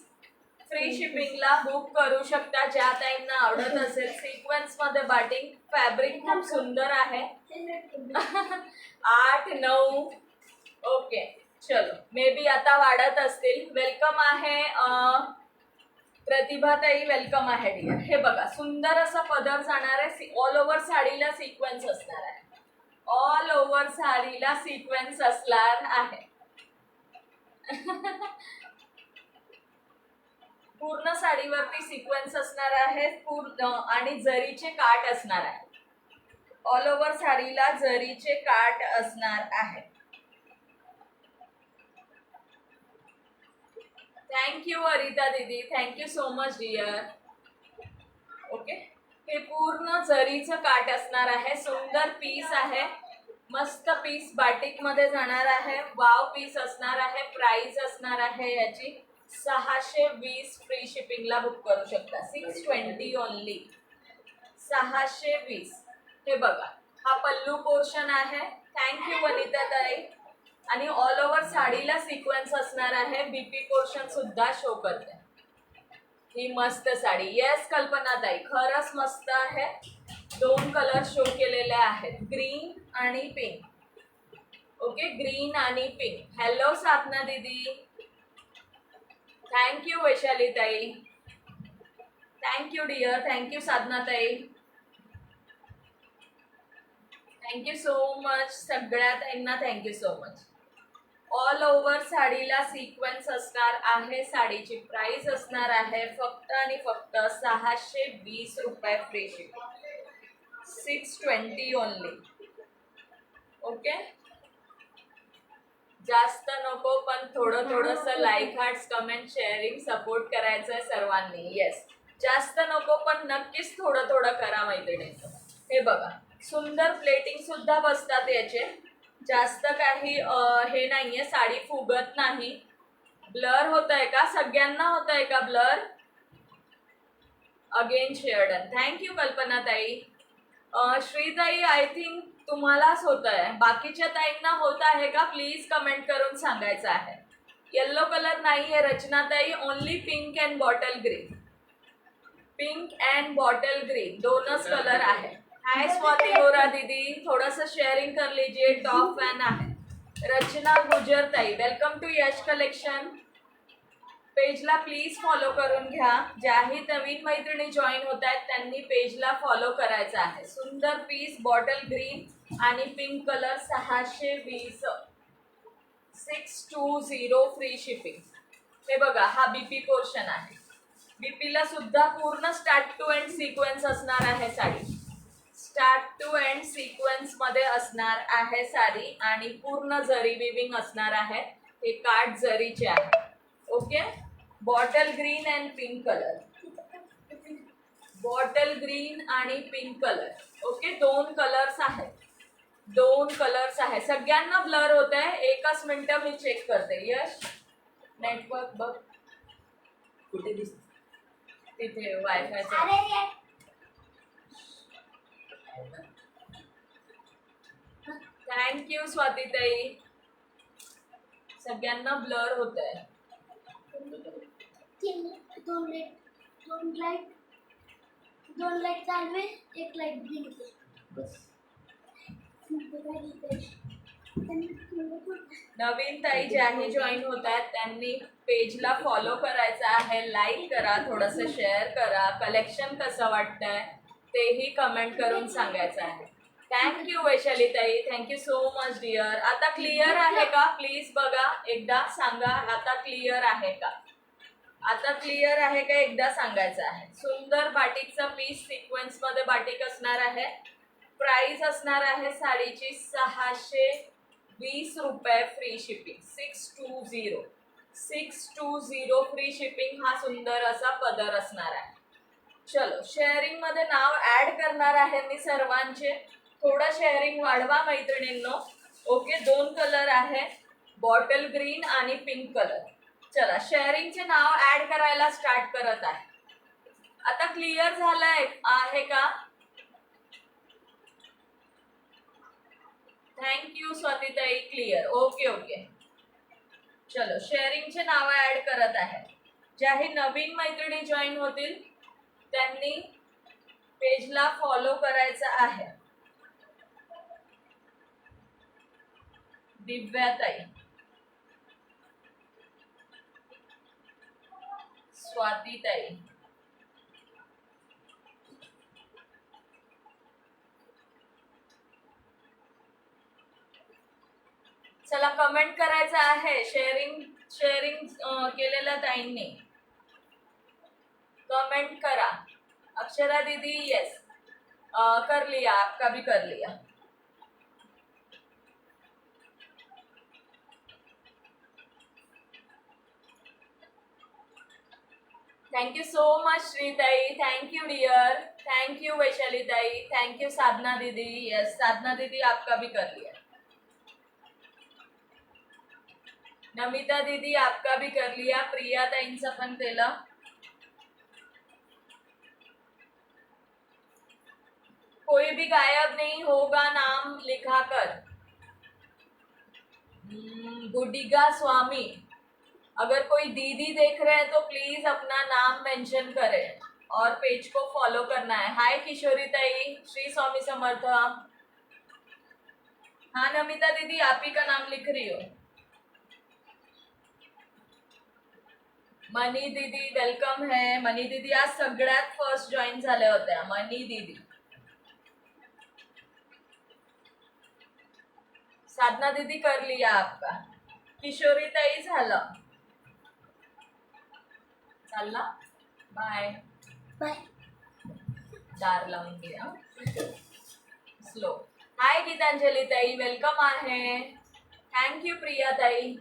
फ्री शिपिंगला बुक करू शकता. ज्या ताईंना आवडत असेल. सिक्वेन्स मध्ये बाटिक, फॅब्रिक खूप सुंदर आहे. 8, 9. ओके, चलो, मे बी आता वाढत असतील. वेलकम आहे प्रतिभाताई, वेलकम आहे डिअर. हे बघा, सुंदर असा पदर जाणार आहे. ऑल ओव्हर साडीला सिक्वेन्स असणार आहे. ऑल ओव्हर साडीला सिक्वेन्स असणार आहे. पूर्ण साडीवरती सिक्वेन्स असणार आहे. आणि जरीचे काठ असणार आहे. ऑल ओव्हर साडीला जरीचे काठ असणार आहे. थँक्यू अरिता दीदी, thank you so much dear. Okay, हे पूर्ण जरीचं काठ असणार आहे. सुंदर पीस आहे. मस्त पीस बाटिक मध्ये जाणार आहे. वाव पीस असणार आहे. प्राइस असणार आहे याची 620 फ्री शिपिंगला बुक करू शकता. 620 ओनली, 620. हे बघा, हा पल्लू पोर्शन आहे. थँक्यू वनिता ताई. आणि ऑल ओव्हर साडीला सिक्वेन्स असणार आहे. बीपी पोर्शन सुद्धा शो करते. ही मस्त साडी. येस कल्पना ताई, खरंच मस्त आहे. 2 कलर शो केलेले आहेत, ग्रीन आणि पिंक. ओके, ग्रीन आणि पिंक. हॅलो साधना दीदी, थँक्यू वैशाली ताई, थँक्यू डिअर, थँक्यू साधना ताई, थँक्यू सो मच. सगळ्या ताईंना thank you so much. All over साडीला सिक्वेन्स असणार आहे. साडीची प्राइस असणार आहे फक्त आणि फक्त 620 रुपये फ्री शिपिंग. 620 ओनली. ओके, जास्त नको, पण थोडं थोडंसं like, hearts, comment, sharing, support करायचं आहे सर्वांनी. येस, जास्त नको, पण नक्कीच थोडं थोडं करा मैत्रिणींचं. हे बघा, सुंदर प्लेटिंग सुद्धा बसतात याचे. जास्त काही हे नाहीये, साडी फुगत नाही. ब्लर होत आहे का? सगळ्यांना होत आहे का ब्लर? अगेन शेअर्डन. थँक्यू कल्पना ताई. श्रीताई, आय थिंक तुम्हालाच होत आहे, बाकीच्या ताईंना होत आहे का? प्लीज कमेंट करून सांगायचं आहे. येल्लो कलर नाहीये रचनाताई, only pink and bottle green. Pink and bottle green दोनच कलर आहे. हाय स्वाती गोरा दीदी, थोडंसं शेअरिंग कर लीजिए. टॉप फॅन आहे. रचना गुजर ताई, वेलकम टू यश कलेक्शन. पेजला प्लीज फॉलो करून घ्या. ज्याही नवीन मैत्रिणी जॉईन होत आहेत त्यांनी पेजला फॉलो करायचं आहे. सुंदर पीस, बॉटल ग्रीन आणि पिंक कलर. 620, 620 free shipping. हे बघा, हा बीपी पोर्शन आहे. बीपीला सुद्धा पूर्ण स्टार्ट टू एंड सिक्वेन्स असणार आहे sari. Start to end sequence मध्ये असणार आहे साडी आणि पूर्ण जरी विविंग असणार आहे. हे काठ जरीचे आहे. Okay, bottle green and pink colour. Bottle green आणि पिंक कलर. ओके, दोन कलर्स आहेत. दोन कलर्स आहे. सगळ्यांना ब्लर होत आहे. एकच मिनिट मी चेक करते. यश, नेटवर्क बघ कुठे दिसत? तिथे वायफायचा. थँक्यू स्वातीताई. सगळ्यांना ब्लर होत आहे. दोन लाईट चालू आहे, एक लाईट ब्लिंक आहे. नवीन ताई ज्याही जॉईन होत आहेत त्यांनी पेजला फॉलो करायचं आहे. लाईक करा, थोडंसं शेअर करा. कलेक्शन कसं वाटतंय तेही कमेंट करून सांगायचं आहे. थँक्यू वैशाली ताई, थँक्यू सो मच डिअर. आता क्लिअर आहे का? प्लीज बघा, एकदा सांगा आता क्लिअर आहे का? आता क्लिअर आहे का एकदा सांगायचं आहे. सुंदर बाटिकचा पीस, सिक्वेन्स मध्ये बाटिक असणार आहे. प्राइस असणार आहे साडीची 620 रुपये फ्री शिपिंग. 620, 620 free shipping. हा सुंदर असा पदर असणार आहे. चलो, शेअरिंग मध्ये नाव ऍड करणार आहे मी सर्वांचे. थोडं शेअरिंग वाढवा मैत्रिणींनो. ओके, दोन कलर आहे, बॉटल ग्रीन आणि पिंक कलर. चला, शेअरिंगचे नाव ऍड करायला स्टार्ट करत आहे. आता क्लिअर झालंय आहे का? थँक्यू स्वातीताई, क्लिअर. ओके ओके, चलो शेअरिंगचे नाव ऍड करत आहे. ज्याही नवीन मैत्रिणी जॉईन होतील त्यांनी पेजला फॉलो करायचं आहे. दिव्याताई, स्वातीताई, चला कमेंट करायचं आहे. शेअरिंग केलेल्या ताईंनी कमेंट करा. अक्षरा दीदी, यस कर लिया, आपका भी कर लिया. थँक्यू सो मच श्रीताई, थँक्यू डियर, थँक्यू वैशाली ताई, थँक्यू साधना दीदी. यस साधना दीदी, आपका भी कर लिया. नमिता दीदी, आपका भी कर लिया. प्रिया ताईंचं पण केलं. कोई भी गायब नहीं होगा नाम लिखा कर. गुडिगा स्वामी, अगर कोई दीदी देख रहे हैं तो प्लीज अपना नाम मेंशन करें और पेज को फॉलो करना है. हाय किशोरी ताई, श्री स्वामी समर्थ. हाँ नमिता दीदी, आप ही का नाम लिख रही हो। मनी दीदी वेलकम है। मनी दीदी आज सगळ्यात फर्स्ट जॉईन झाल्या होत्या। मनी दीदी, साधना दीदी कर लिया आपका। किशोरी ताई झालं। चालला, बाय बाय. दार लावून घ्या स्लो। हाय गीतांजली ताई, वेलकम आहे। थँक्यू प्रिया ताई।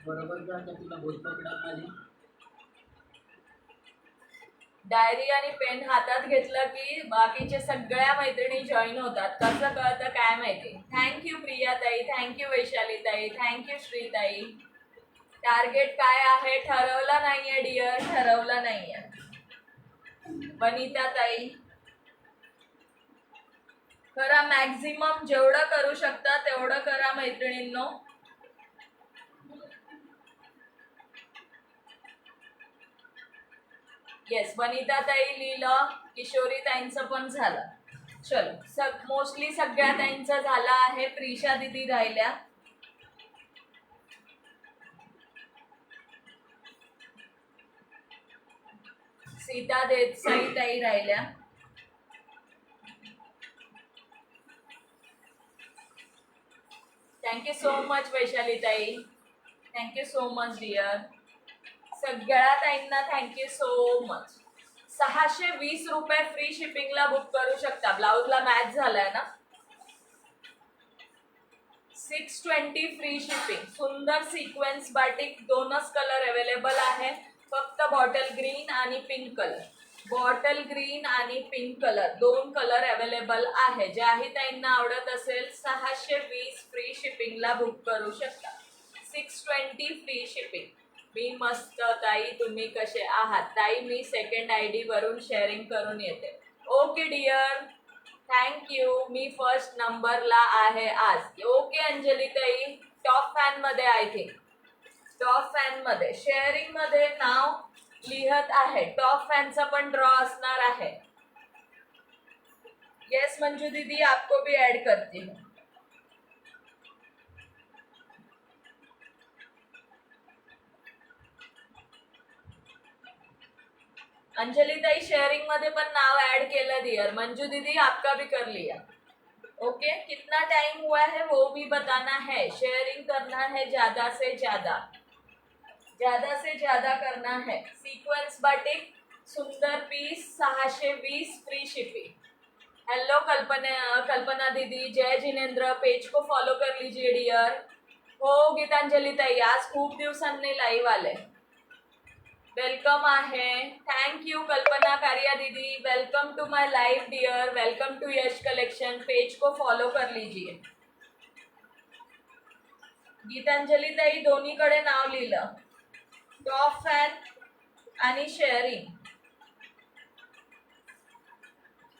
बरोबर का तुला बोल पकडा माझी. डायरी आणि पेन हातात घेतलं की बाकीचे सगळ्या मैत्रिणी जॉईन होतात। कसं कळतं काय माहिती। थँक्यू प्रिया ताई, थँक्यू वैशाली ताई, थँक्यू श्री ताई। टार्गेट काय आहे ठरवलं नाहीये डिअर, ठरवलं नाहीये। वनिता ताई, करा मॅक्झिमम, जेवढं करू शकता तेवढं करा मैत्रिणींनो। येस, वनिता ताई लिहिलं, किशोरी ताईंचं पण झालं। चलो, मोस्टली सगळ्या ताईंचं झालं आहे। प्रिशा दीदी राहिल्या। सीता देसाई ताई राहिल्या। थँक्यू सो मच वैशाली ताई, थँक्यू सो मच डिअर। सगळ्या ताईंना थँक्यू सो मच। 620 रुपये फ्री शिपिंगला बुक करू शकता। ब्लाउजला मॅच झालाय ना। 620 फ्री शिपिंग। सुंदर सिक्वेन्स बाटिक, दोनच कलर अवेलेबल आहे। फक्त बॉटल ग्रीन आणि पिंक कलर, बॉटल ग्रीन आणि पिंक कलर, दोन कलर अवेलेबल आहे। ज्याही ताईंना आवडत असेल 620 फ्री शिपिंगला बुक करू शकता। 620 फ्री शिपिंग। मी मस्त ताई, तुम्ही कसे आहात ताई? मी सेकंड ID वरून शेअरिंग करून येते। Okay dear, thank you. मी फर्स्ट नंबरला आहे आज। ओके अंजली ताई, टॉप फॅन मध्ये, आय थिंक टॉप फॅन मध्ये शेअरिंग मध्ये नाव लिहत आहे। टॉप फॅनचा पण ड्रॉ असणार आहे। येस मंजू दीदी, आपको भी ऐड करती हूँ। अंजलि ताई शेयरिंग मध्ये पण नाव ऐड केलं डियर। मंजू दीदी आपका भी कर लिया। ओके, कितना टाइम हुआ है वो भी बताना है। शेयरिंग करना है ज्यादा से ज्यादा, ज्यादा से ज्यादा करना है। सीक्वेंस बाटिक, सुंदर पीस, 620 फ्री शिपिंग। हेलो कल्पना दीदी, जय जिनेंद्र। पेज को फॉलो कर लीजिए डियर। हो गीतांजली ताई, आज खूप दिवसांनी लाईव्ह आले। वेलकम आहे। थँक्यू कल्पना कारिया दीदी, welcome to my live dear, welcome to Yash collection. Page को फॉलो कर लीजिए। गीतांजली ताई दोन्हीकडे नाव लिहिलं, टॉप फॅन आणि शेअरिंग।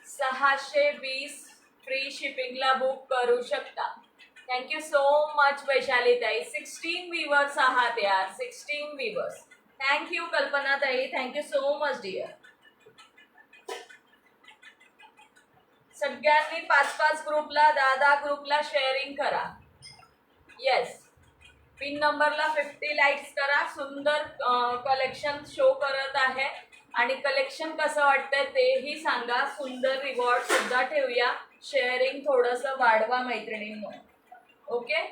620 फ्री शिपिंगला बुक करू शकता। थँक्यू सो मच वैशाली ताई। 16 व्ह्यूअर्स आहात यार, 16 व्ह्यूअर्स। थँक्यू कल्पना ताई, थँक्यू सो मच डिअर। सगळ्यांनी 5-5 ग्रुपला, 10-10 ग्रुपला शेअरिंग करा। येस, पिन नंबरला 50 लाईक्स करा। सुंदर कलेक्शन शो करत आहे आणि कलेक्शन कसं वाटतंय तेही सांगा। सुंदर रिवॉर्ड सुद्धा ठेवूया। शेअरिंग थोडंसं वाढवा मैत्रिणींनो। ओके,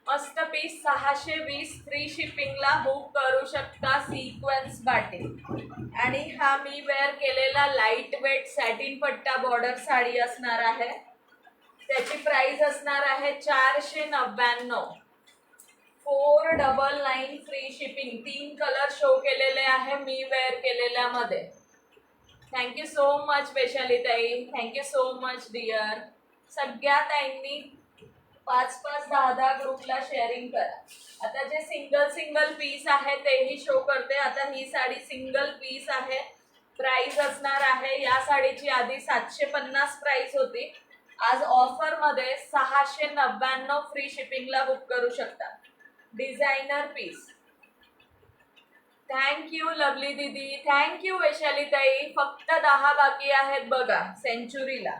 मस्त पीस 620 फ्री शिपिंगला बुक करू शकता। सिक्वेन्स बाटिक आणि हा मी वेअर केलेला लाईट वेट सॅटिन पट्टा बॉर्डर साडी असणार आहे। त्याची प्राइस असणार आहे 499। 499 फ्री शिपिंग। 3 कलर शो केलेले आहे मी वेअर केलेल्या मध्ये। थँक्यू सो मच वैशाली ताई, थँक्यू सो मच डिअर। सगळ्या ताईंनी 5-5, 10-10 ग्रुपला शेअरिंग करा। आता जे सिंगल पीस आहे तेही शो करते। आता ही साडी सिंगल पीस आहे। प्राइस असणार आहे, या साडीची आधी 750 प्राइस होती, आज ऑफर मध्ये 699 फ्री शिपिंगला बुक करू शकता। डिझायनर पीस, थँक्यू लवली दीदी, थँक्यू वैशाली ताई. फक्त 10 बाकी आहेत बघा सेंचुरीला.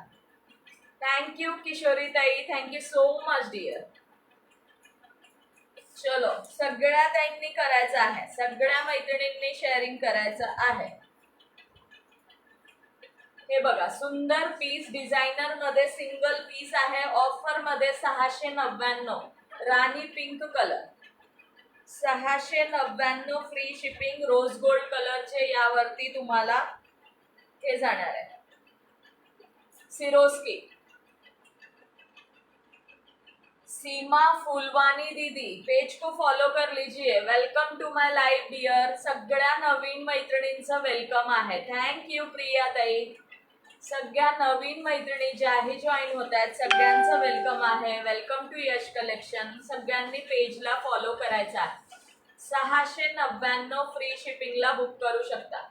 थँक्यू किशोरी ताई, थँक्यू सो मच डिअर. चलो सगळ्या ताईंनी करायचं आहे, सगळ्या मैत्रिणींनी शेअरिंग करायचं आहे. हे बघा सुंदर पीस डिझायनर मध्ये सिंगल पीस आहे. ऑफर मध्ये 699 rani pink colour, 699 free shipping. Rose gold कलरचे यावरती तुम्हाला हे जाणार आहे सिरोस्की. सीमा फुलवानी दीदी, पेज को फॉलो कर लीजिए. Welcome to my live dear. सगळ्या नवीन मैत्रिणींचं वेलकम आहे. थँक्यू प्रिया ताई. सगळ्या नवीन मैत्रिणी ज्याही जॉईन होत आहेत सगळ्यांचं वेलकम आहे. Welcome to Yash collection. सगळ्यांनी पेजला फॉलो करायचा आहे. 699 फ्री शिपिंगला बुक करू शकता.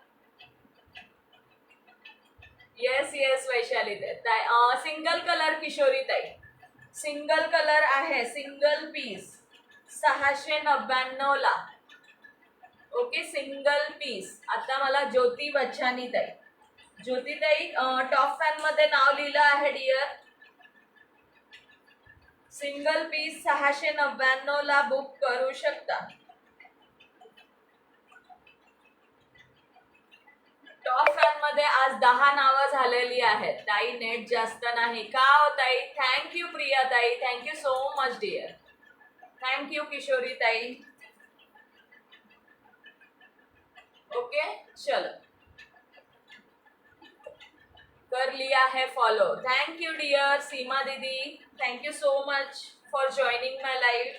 येस येस वैशाली ताई. सिंगल कलर किशोरी ताई, सिंगल कलर आहे, सिंगल पीस 699 ला. Okay single piece. आता मला ज्योती बच्चानी ताई, ज्योती ताई टॉप फॅन मध्ये नाव लिहिलं आहे डिअर. सिंगल पीस 699 ला बुक करू शकता. टॉप फॅन मध्ये आज 10 नावं झालेली आहेत ताई. नेट जास्त नाही का हो ताई. थँक्यू प्रिया ताई, thank you so much dear. Thank you Kishori ताई. ओके चलो कर लिया है follow. Thank you dear Seema दीदी, thank you so much for joining my live.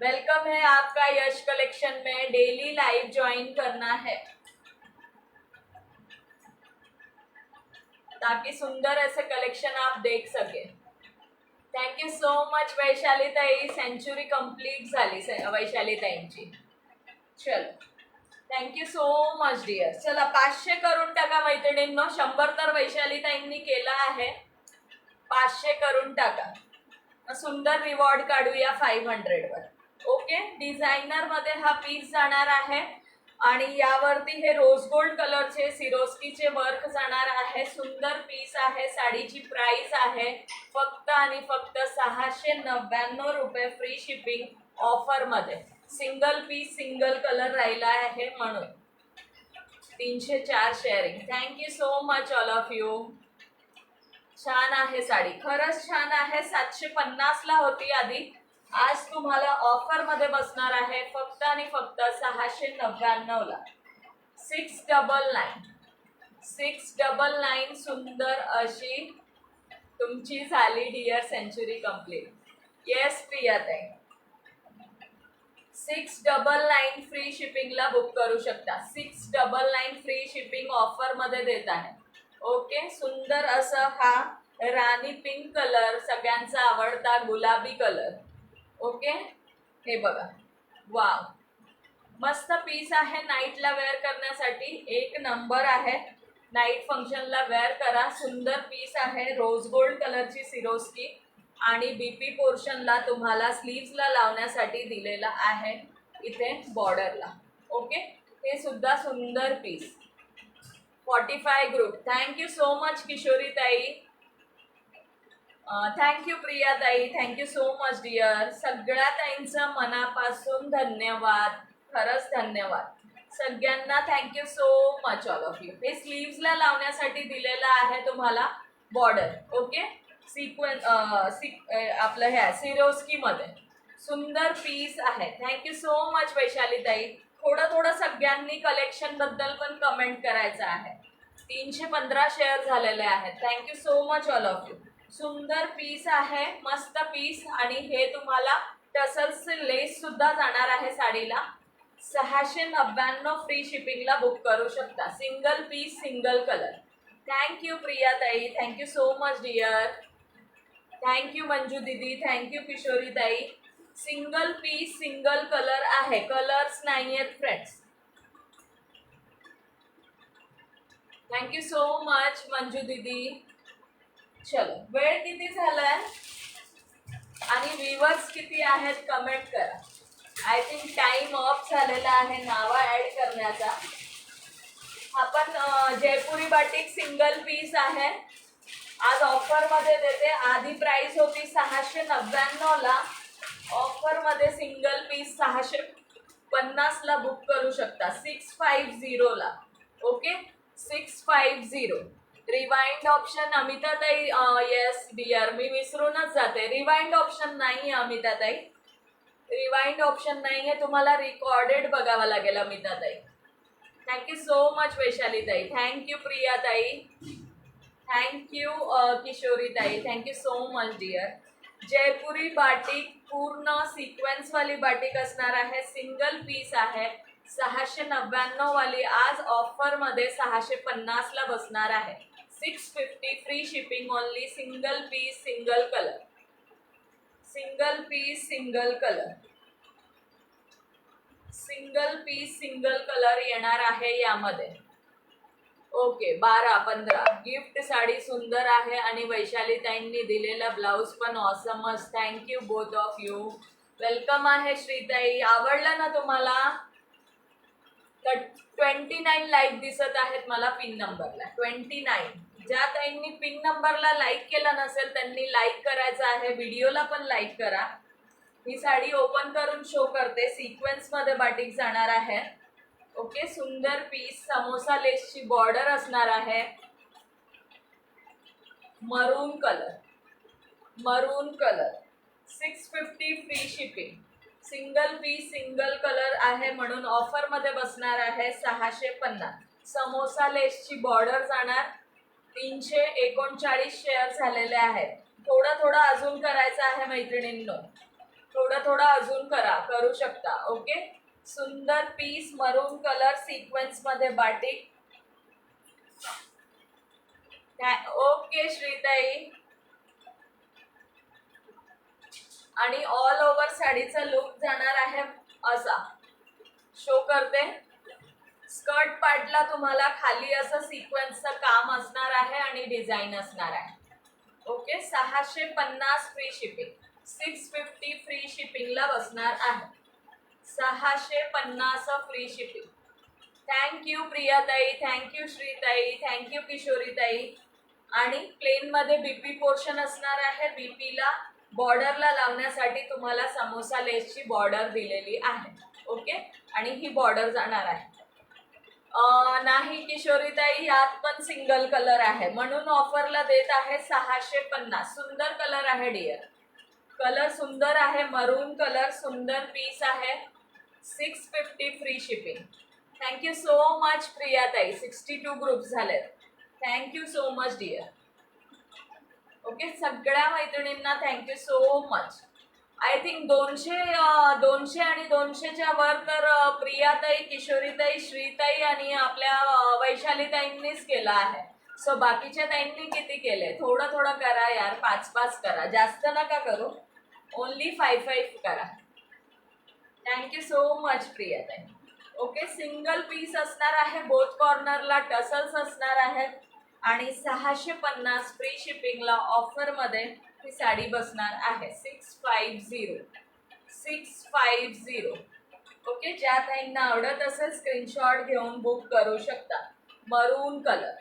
Welcome है आपका यश कलेक्शन में. डेली लाइव ज्वाइन करना है ताकि सुंदर ऐसे कलेक्शन आप देख सके. Thank you so much Vaishali ताई. सेंचुरी कंप्लीट झाली वैशाली ताईंची. चलो थँक्यू सो मच डिअर. चला 500 करून टाका मैत्रिणींनो. 100 तर वैशाली ताईंनी केला आहे. 500 करून टाका. सुंदर रिवॉर्ड काढूया 500 वर. ओके डिझायनर मध्ये हा पीस जाणार आहे आणि यावरती हे रोज गोल्ड कलरचे सिरोस्कीचे वर्क जाणार आहे. सुंदर पीस आहे. साडीची प्राइस आहे फक्त आणि फक्त 699 रुपये फ्री शिपिंग ऑफर मध्ये. सिंगल पीस सिंगल कलर राहिला आहे म्हणून 304 sharing. Thank you so much all of you. छान आहे साडी, खरंच छान आहे. 750 ला होती आधी, आज तुम्हाला ऑफर मध्ये बसणार आहे फक्त आणि फक्त 699 ला. 699 सुंदर अशी तुमची झाली dear century complete. Yes Priya ताई. 699 फ्री शिपिंगला बुक करू शकता. 699 फ्री शिपिंग ऑफर मध्ये देत आहे. ओके सुंदर असं हा राणी पिंक कलर, सगळ्यांचा आवडता गुलाबी कलर. ओके हे बघा वाव मस्त पीस आहे. नाईटला वेअर करण्यासाठी एक नंबर आहे. नाईट फंक्शनला वेअर करा. सुंदर पीस आहे. रोज गोल्ड कलरची सिरोस्की आणि बीपी पोर्शनला तुम्हाला स्लीव्सला लावण्यासाठी दिलेला आहे इथे बॉर्डरला. ओके हे सुद्धा सुंदर piece. 45 group. Thank you so much Kishori ताई. थँक्यू प्रिया ताई, थँक्यू सो मच डिअर. सगळ्या ताईंचं मनापासून धन्यवाद, खरंच धन्यवाद सगळ्यांना. Thank you so much all of you. हे स्लीव्सला लावण्यासाठी दिलेलं आहे तुम्हाला बॉर्डर. ओके सिक्वेन्स आपलं हे सिरोस्की मध्ये सुंदर पीस आहे. थँक्यू सो मच वैशाली ताई. थोडं सगळ्यांनी कलेक्शन बद्दल पण कमेंट करायचं आहे. 315 शेअर झालेले आहेत. Thank you so much all of you. सुंदर पीस आहे, मस्त पीस आणि हे तुम्हाला टसल्स लेस सुद्धा जाणार आहे साडीला. 699 फ्री शिपिंगला बुक करू शकता. Single piece single colour. Thank you Priya ताई, thank you so much dear. Thank you Manju दीदी, थँक्यू किशोरी ताई. सिंगल पीस सिंगल कलर आहे, कलर्स नाही आहेत friends. Thank you so much Manju दीदी. चलो वेळ किती झालाय आणि व्ह्यूअर्स किती आहेत कमेंट करा. आय थिंक टाइम ऑफ झालेला आहे नावा ऍड करण्याचा. आपण जयपुरी बाटिक सिंगल पीस आहे, आज ऑफर मध्ये देते. आधी प्राइस होती 699 ला, ऑफर मध्ये सिंगल पीस 650 ला बुक करू शकता. 650 ला. ओके 650. रिवाइंड ऑप्शन अमिताताई, येस डिअर, मी विसरूनच जाते. रिवाइंड ऑप्शन नाही अमिताताई, रिवाइंड ऑप्शन नाहीये, तुम्हाला रिकॉर्डेड बघावं लागेल अमिताताई. थँक्यू सो मच वैशालीताई, थँक्यू प्रियाताई, थँक्यू किशोरीताई, thank you so much dear. Jaipuri batik पूर्ण सिक्वेन्स वाली बाटिक असणार आहे, सिंगल पीस आहे. 699 वाली आज ऑफर मध्ये 650 ला बसणार आहे. 650 free shipping only. Single piece single colour, single piece single colour, single piece single colour येणार आहे यामध्ये. ओके 12-15 गिफ्ट साडी सुंदर आहे आणि वैशालीताईंनी दिलेला ब्लाऊज पण ऑसमच. Thank you both of you. Welcome आहे श्रीताई. आवडलं ना तुम्हाला? तर 29 लाईक दिसत आहेत मला पिन नंबरला. 29. ज्या ताईंनी पिन नंबरला लाईक केला नसेल त्यांनी लाईक करायचं आहे. व्हिडिओला पण लाईक करा. ही साडी ओपन करून शो करते. सिक्वेन्स मध्ये बाटिक जाणार आहे. ओके सुंदर पीस, समोसा लेसची बॉर्डर असणार आहे. Maroon colour, maroon colour. 650 free shipping. Single piece single colour आहे म्हणून ऑफर मध्ये बसणार आहे 650. समोसा लेसची बॉर्डर जाणार. 339 शेअर झालेले आहेत. थोडं थोडं अजून करायचं आहे मैत्रिणींनो, थोडं थोडं अजून करू शकता. ओके सुंदर पीस, मरून कलर, सिक्वेन्स मध्ये बाटिक. ओके श्रीताई. आणि ऑल ओव्हर साडीचा लुक जाणार आहे असा. शो करते. स्कर्ट पार्टला तुम्हाला खाली असं सिक्वेन्सचं काम असणार आहे आणि डिझाईन असणार आहे. Okay 650 free shipping. 650 फ्री शिपिंगला बसणार आहे. 650 फ्री शिपिंग. थँक्यू प्रियाताई, थँक्यू श्रीताई, थँक्यू किशोरीताई. आणि प्लेन मध्ये बीपी पोर्शन असणार आहे. बीपीला बॉर्डरला लावण्यासाठी तुम्हाला समोसा लेसची बॉर्डर दिलेली आहे. ओके आणि ही बॉर्डर जाणार आहे. नाही किशोरीताई, यात पण सिंगल कलर आहे म्हणून ऑफरला देत आहे 650. सुंदर कलर आहे डिअर, कलर सुंदर आहे. मरून कलर, सुंदर पीस आहे. 650 free shipping. Thank you so much प्रियाताई. 62 ग्रुप झालेत. Thank you so much dear. Okay सगळ्या मैत्रिणींना thank you so much. I think 200 आणि 200च्या वर तर प्रियाताई, किशोरीताई, श्रीताई आणि आपल्या वैशालीताईंनीच केला आहे. सो बाकीच्या ताईंनी किती केले? थोडं थोडं करा यार, 5-5 करा, जास्त नका करू. ओनली 5-5 करा. थँक्यू सो मच प्रियाताई. ओके सिंगल पीस असणार आहे. बोथ कॉर्नरला टसल्स असणार आहेत आणि 650 फ्री शिपिंगला ऑफर मध्ये ही साडी बसणार आहे. 650. 650. ओके ज्या ताईंना आवडत असेल स्क्रीनशॉट घेऊन बुक करू शकता. मरून कलर.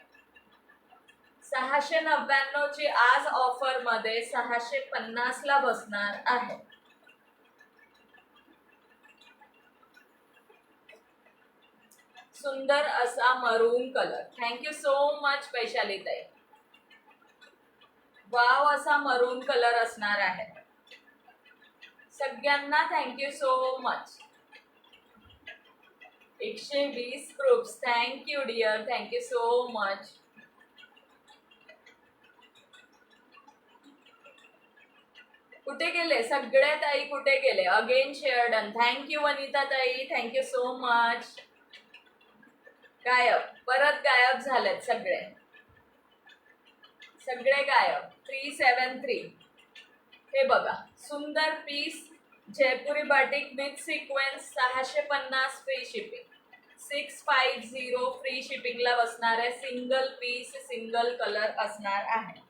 699 ची आज ऑफर मध्ये 650 ला बसणार आहे. सुंदर असा maroon colour. Thank you so much वैशालीताई. वाव असा मरून कलर असणार आहे. सगळ्यांना thank you so much. 120 groups. Thank you dear, thank you so much. कुठे गेले सगळे ताई, कुठे गेले? Again share done. Thank you Vanita ताई, थँक्यू सो मच. गायब, परत गायब झालेत सगळे, सगळे गायब. 373. हे बघा सुंदर piece, Jaipuri batik with sequence. 650 free shipping. 650 free शिपिंगला बसणार आहे. सिंगल पीस सिंगल कलर असणार आहे.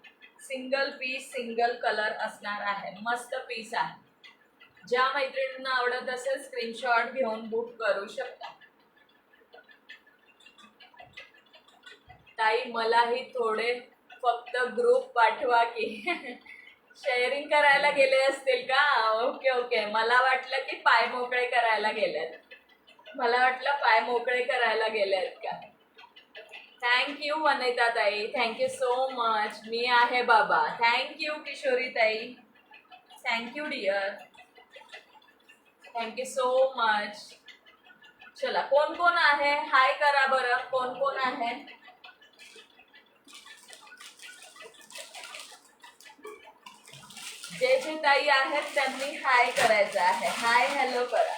सिंगल पीस सिंगल कलर असणार आहे. मस्त पीस आहे. ज्या मैत्रिणींना आवडत असेल स्क्रीनशॉट घेऊन बुक करू शकता. ताई मलाही थोडे फक्त ग्रुप पाठवा की. शेअरिंग करायला गेले असतील का? Okay okay. मला वाटलं की पाय मोकळे करायला गेलेत. मला वाटलं पाय मोकळे करायला गेलेत का. थँक्यू वनिता ताई, थँक्यू सो मच. मी आहे बाबा. थँक्यू किशोरी ताई, thank you dear, thank you so much. चला कोण कोण आहे हाय करा बरं. कोण कोण आहे? जे जे ताई आहेत त्यांनी हाय करायचं आहे. हाय हॅलो करा.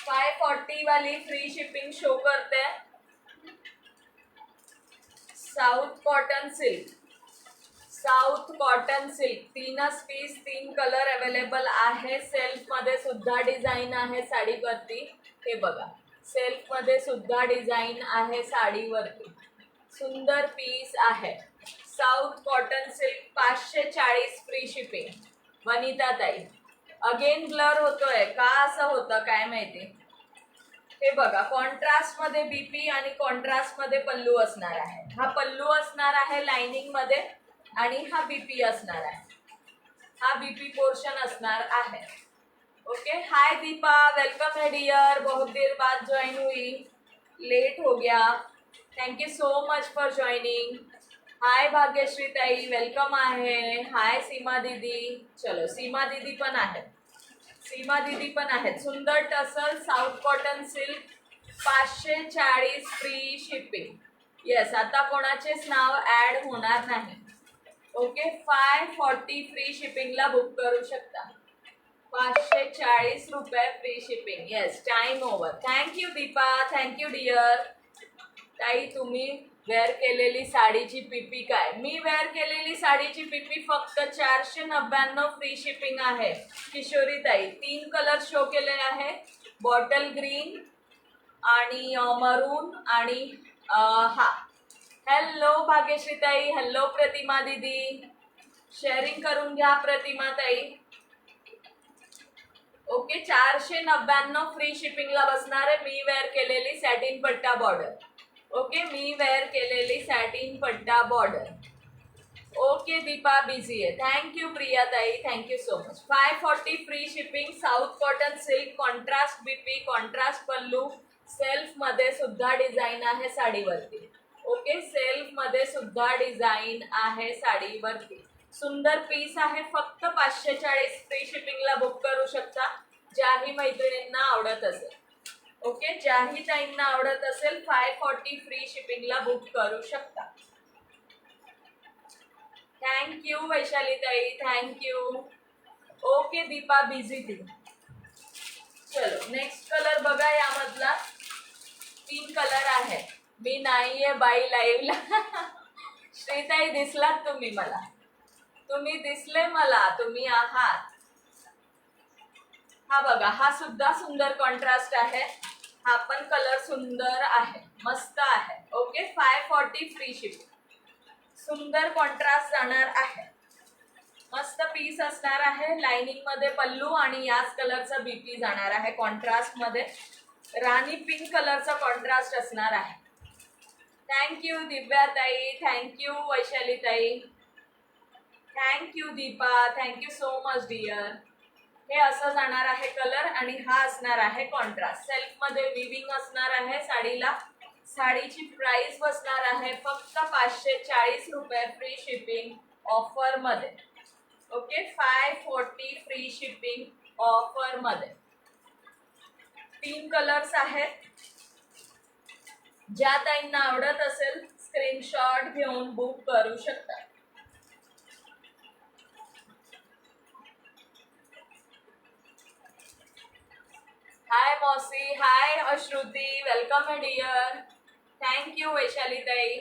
540 वाली फ्री शिपिंग शो करते. South cotton silk, south cotton silk 3च पीस 3 कलर अवेलेबल आहे. सेल्फ मध्ये सुद्धा डिझाईन आहे साडीवरती. हे बघा सेल्फ मध्ये सुद्धा डिझाईन आहे साडीवरती. सुंदर पीस आहे. South cotton silk 540 free shipping. Vanita ताई अगेन ब्लर होतोय का? असं होतं काय माहिती. हे बघा कॉन्ट्रास्ट मध्ये बीपी आणि कॉन्ट्रास्ट मध्ये पल्लू असणार आहे. हा पल्लू असणार आहे लाइनिंग मध्ये आणि हा बीपी असणार आहे. हा बीपी पोर्शन असणार आहे. ओके. हाय दीपा, वेलकम है डियर. बहुत देर बाद ज्वाइन हुई, लेट हो गया. Thank you so much for joining. Hi Bhagyashree ताई, वेलकम आहे. हाय सीमा दीदी. चलो सीमा दीदी पण आहेत. सीमा दीदी पण आहेत. सुंदर tussle south cotton silk 540 free shipping. Yes आता कोणाचेच नाव ऍड होणार नाही. ओके. 540 फ्री शिपिंगला बुक करू शकता. 540 रुपये free shipping. Yes time over. Thank you Deepa, thank you dear. ताई तुम्ही वेअर केलेली साडीची पीपी काय? मी वेअर केलेली साडीची पीपी फक्त 499 फ्री शिपिंग आहे. किशोरी ताई 3 कलर शो केले आहे. बॉटल ग्रीन आणि मरून आणि हा. हॅलो भाग्यश्री ताई, हॅलो प्रतिमा दीदी. शेअरिंग करून घ्या प्रतिमा ताई. ओके. 499 फ्री शिपिंगला बसणार आहे. मी वेअर केलेली सॅटिन पट्टा बॉर्डर. ओके. मी वेअर केलेली सॅटिन पट्टा बॉर्डर. ओके दीपा बिझी आहे. थँक्यू प्रिया ताई, thank you so much. 540 free shipping. South cotton silk, contrast BP, contrast pallu. Self मध्ये सुद्धा डिझाईन आहे साडीवरती. ओके. सेल्फ मध्ये सुद्धा डिझाईन आहे साडीवरती. सुंदर पीस आहे. फक्त 540 फ्री शिपिंगला बुक करू शकता. ज्याही मैत्रिणींना आवडत असेल. ओके. ज्याही ताईंना आवडत असेल 540 फ्री शिपिंगला बुक करू शकता. थँक्यू वैशाली ताई, थँक्यू. ओके दीपा बिझी थी. चलो नेक्स्ट कलर बघा. यामधला 3 कलर आहे. मी नाहीये बाई लाईव्हला. श्रीताई दिसलात तुम्ही मला. तुम्ही दिसले मला. तुम्ही आहात. हा बघा हा सुद्धा सुंदर कॉन्ट्रास्ट आहे. हा पण कलर सुंदर आहे, मस्त आहे. ओके. 540 free shipping. सुंदर कॉन्ट्रास्ट जाणार आहे. मस्त पीस असणार आहे. लाइनिंग मध्ये पल्लू आणि याच कलरचा बीपी जाणार आहे. कॉन्ट्रास्ट मध्ये राणी पिंक कलरचा कॉन्ट्रास्ट असणार आहे. थँक्यू दिव्या ताई, थँक्यू वैशाली ताई, thank you Deepa, thank you so much dear. हे असं जाणार आहे कलर आणि हा असणार आहे कॉन्ट्रास्ट. सेल्फ मध्ये विविंग असणार आहे साडीला. साडीची प्राइस बसणार आहे फक्त 540 रुपये फ्री शिपिंग ऑफर मध्ये. ओके. 540 फ्री शिपिंग ऑफर मध्ये. 3 कलर्स आहेत. ज्या ताईंना आवडत असेल स्क्रीनशॉट घेऊन बुक करू शकता. हाय मौसी, हाय अश्रुती, वेलकम है डिअर. थँक्यू वैशाली ताई.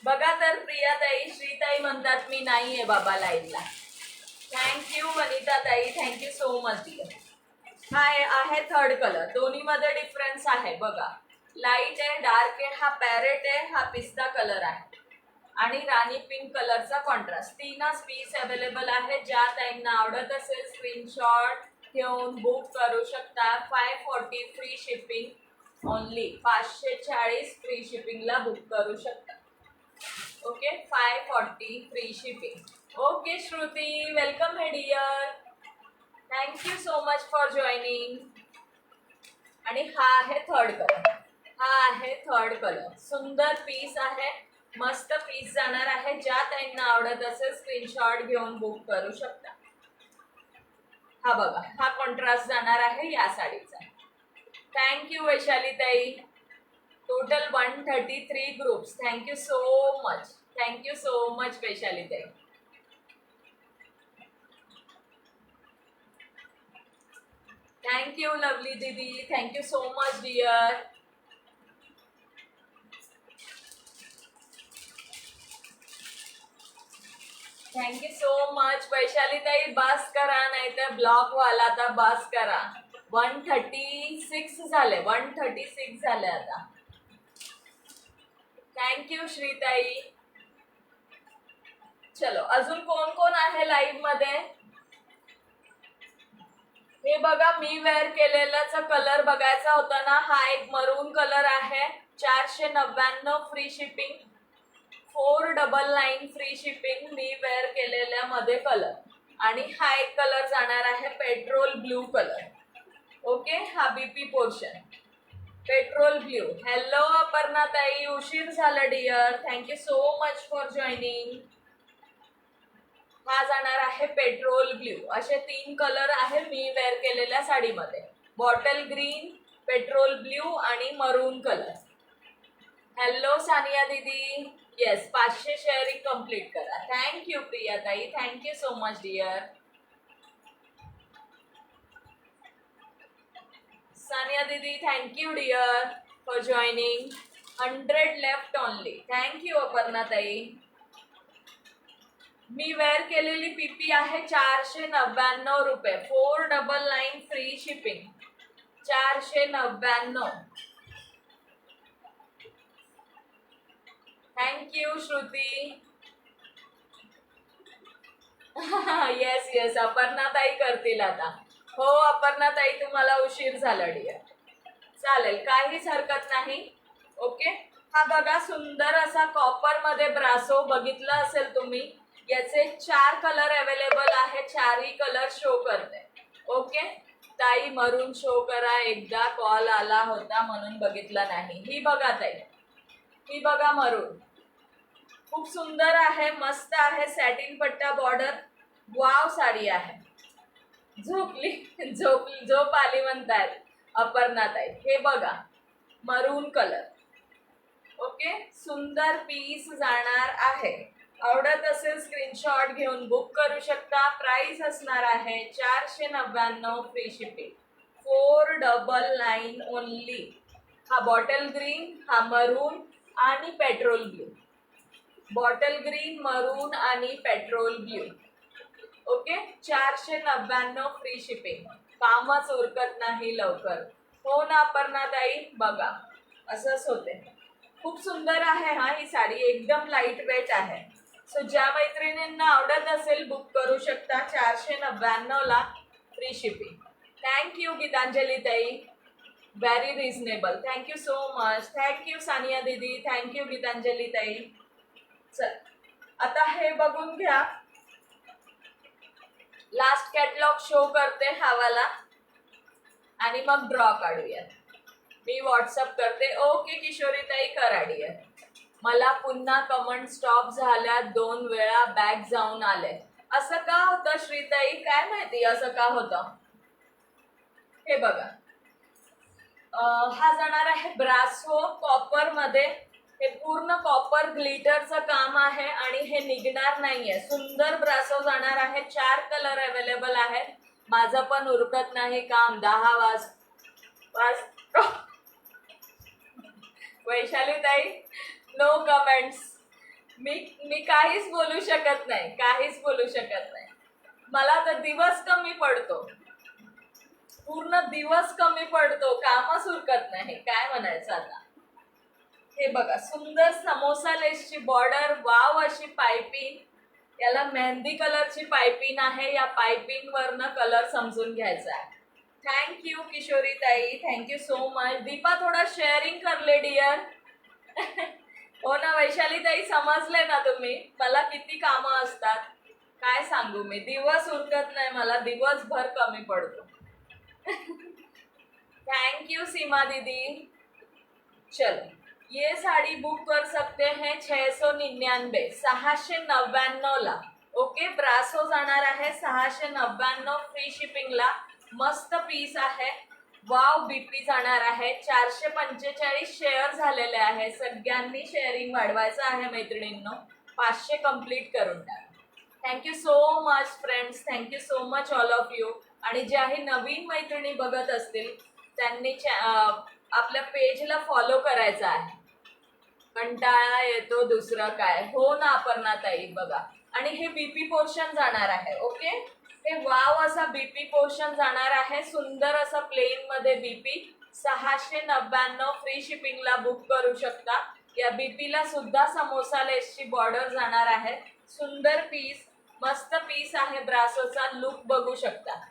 बघा तर प्रिया ताई, श्रीताई म्हणतात मी नाहीये बाबा लाईव्हला. थँक्यू वनिता ताई, थँक्यू सो मच डिअर. हाय आहे 3rd कलर. दोन्ही मध्ये डिफरन्स आहे बघा. लाईट आहे, डार्क आहे. हा पॅरेट आहे, हा पिस्ता कलर आहे. आणि राणी पिंक कलरचा कॉन्ट्रास्ट. तीनच पीस अवेलेबल आहे. ज्या ताईंना आवडत असेल स्क्रीनशॉट घेऊन बुक करू शकता. 540 फ्री शिपिंग ओनली. 540 फ्री शिपिंगला बुक करू शकता. Okay 540 free shipping. Okay Shruti welcome है dear. Thank you so much for joining. आणि हा आहे थर्ड कलर. हा आहे थर्ड कलर. सुंदर पीस आहे. मस्त पीस जाणार आहे. ज्या ताईंना आवडत असेल स्क्रीनशॉट घेऊन बुक करू शकता. हा बघा हा कॉन्ट्रास्ट जाणार आहे या साडीचा. थँक्यू वैशाली ताई. Total 133 groups. Thank you so much. Thank you so much Vaishali ताई. थँक्यू लवली दीदी. Thank you so much dear. Thank you so much Vaishali ताई. बस करा नाही तर ब्लॉक वाला तर बस करा. 136 झाले. 136 झाले आता. थँक्यू श्रीताई. चलो अजून कोण कोण आहे लाईव्ह मध्ये. हे बघा मी वेअर केलेलाचा कलर बघायचा होता ना. हा एक मरून कलर आहे. 499 फ्री शिपिंग. 499 फ्री शिपिंग मी वेअर केलेल्या मध्ये कलर. आणि हा एक कलर जाणार आहे पेट्रोल ब्ल्यू कलर. ओके हा BP portion petrol blue. Hello Aparna ताई. उशीर झाला dear. Thank you so much for joining. हा जाणार आहे पेट्रोल ब्ल्यू. असे 3 कलर आहे मी वेअर केलेल्या साडीमध्ये. बॉटल ग्रीन, पेट्रोल ब्ल्यू आणि मरून कलर. हॅलो सानिया दीदी. येस 500 शेअरिंग कंप्लीट करा. थँक्यू प्रिया ताई. Thank you so much dear. Saniya दीदी thank you dear for joining. 100 left only. Thank you Aparna ताई. मी वेअर केलेली पीपी आहे 499 रुपये. 499 free shipping. 499. Thank you Shruti. Yes yes Aparna ताई करतील आता. हो अपर्णा ताई तुम्हाला उशीर झाला डिअर. चालेल काहीच हरकत नाही. ओके हा बघा सुंदर असा कॉपर मध्ये ब्रासो बघितला असेल तुम्ही. याचे 4 कलर अवेलेबल आहे. 4ही कलर शो करते. ओके ताई मरून शो करा. एकदा कॉल आला होता म्हणून बघितला नाही. ही बघा ताई. ही बघा मरून. खूप सुंदर आहे. मस्त आहे. सॅटिन पट्टा बॉर्डर. वाव साडी आहे. झोप आली म्हणतायत अपर्णा ताई. हे बघा मरून कलर. ओके सुंदर पीस जाणार आहे. आवडत असेल स्क्रीनशॉट घेऊन बुक करू शकता. प्राइस असणार आहे 499 फ्री शिपिंग. 499 ओनली. हा बॉटल ग्रीन, हा मरून आणि petrol blue. Bottle green, maroon आणि petrol blue. Okay 499 free shipping. कामच उरकत नाही लवकर. हो ना अपर्णा ताई. बघा असंच होते. खूप सुंदर आहे. हा ही साडी एकदम लाईट वेट आहे. सो ज्या मैत्रिणींना आवडत असेल बुक करू शकता. 499 ला फ्री शिपिंग. थँक्यू गीतांजली ताई. Very reasonable. Thank you so much. Thank you Sania दीदी. थँक्यू गीतांजली ताई. चल आता हे बघून घ्या. लास्ट कॅटलॉग शो करते हावाला आणि मग ड्रॉ काढूया. मी व्हॉट्सअप करते. ओके किशोरी ताई करा डिअर. मला पुन्हा कमेंट स्टॉप झाल्या. 2 वेळा बॅक जाऊन आले. असं का होतं श्रीताई काय माहिती असं का होतं. हे बघा हा जाणार आहे ब्रासो कॉपर मध्ये. हे पूर्ण कॉपर ग्लिटरचं काम आहे आणि हे निघणार नाहीये. सुंदर ब्रासो जाणार आहे. 4 कलर अवेलेबल आहेत. माझं पण उरकत नाही काम. 10 वाज वैशाली ताई नो कमेंट्स. मी काहीच बोलू शकत नाही. काहीच बोलू शकत नाही. मला तर दिवस कमी पडतो. पूर्ण दिवस कमी पडतो. कामच उरकत नाही. काय म्हणायचं आता. हे बघा सुंदर समोसा लेसची बॉर्डर, वाव अशी पायपिंग. याला मेहंदी कलरची पायपिंग आहे. या पायपिंग वरनं कलर समजून घ्यायचा आहे. थँक्यू किशोरी ताई, थँक्यू सो मच. दीपा थोडा शेअरिंग करले डिअर. हो ना वैशाली ताई, समजले ना तुम्ही मला किती कामं असतात. काय सांगू मी, दिवस उरकत नाही मला, दिवसभर कमी पडतो. थैंक यू सीमा दीदी. चलो ये साड़ी बुक कर सकते हैं 699 699 ला. ओके, ब्रासो जाणार आहे 699 फ्री शिपिंगला. मस्त पीस आहे. वाव बीपी जाणार आहे. 445 शेअर झालेले आहे. सगळ्यांनी शेअरिंग वाढवायचं आहे मैत्रिणींनो. 500 कंप्लीट करून टाका. Thank you so much friends, thank you so much all of you. आणि ज्याही नवीन मैत्रिणी बघत असतील त्यांनी आपल्या पेजला फॉलो करायचं आहे. कंटाळा येतो दुसरं काय. हो ना अपर्णा ताई बघा. आणि हे बीपी पोर्शन जाणार आहे. ओके, हे वाव असा बीपी पोर्शन जाणार आहे. सुंदर असं प्लेन मध्ये बीपी. 699 फ्री शिपिंगला बुक करू शकता. या बीपीला सुद्धा समोसा लेसची बॉर्डर जाणार आहे. सुंदर पीस, मस्त पीस आहे. ब्रासोचा लुक बघू शकता.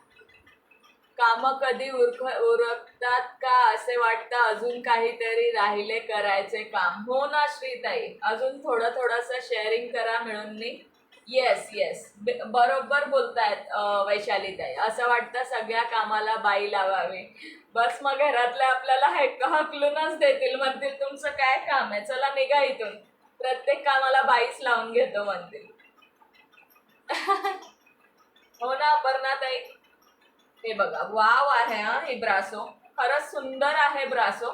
काम कधी उरकतात का असे वाटतं, अजून काहीतरी राहिले करायचे काम. हो ना श्रीताई, अजून थोडंसं शेअरिंग करा मिळून. येस येस, बरोबर बोलतायत वैशाली ताई. असं वाटतं सगळ्या कामाला बाई लावावी. बस मग घरातले आपल्याला हकलूनच देतील, म्हणतील तुमचं काय काम आहे, चला निघा इथून, प्रत्येक कामाला बाईच लावून घेतो म्हणतील. हो ना अपर्णा ताई. हे बघा वाव आहे हा. हे ब्रासो खरंच सुंदर आहे. ब्रासो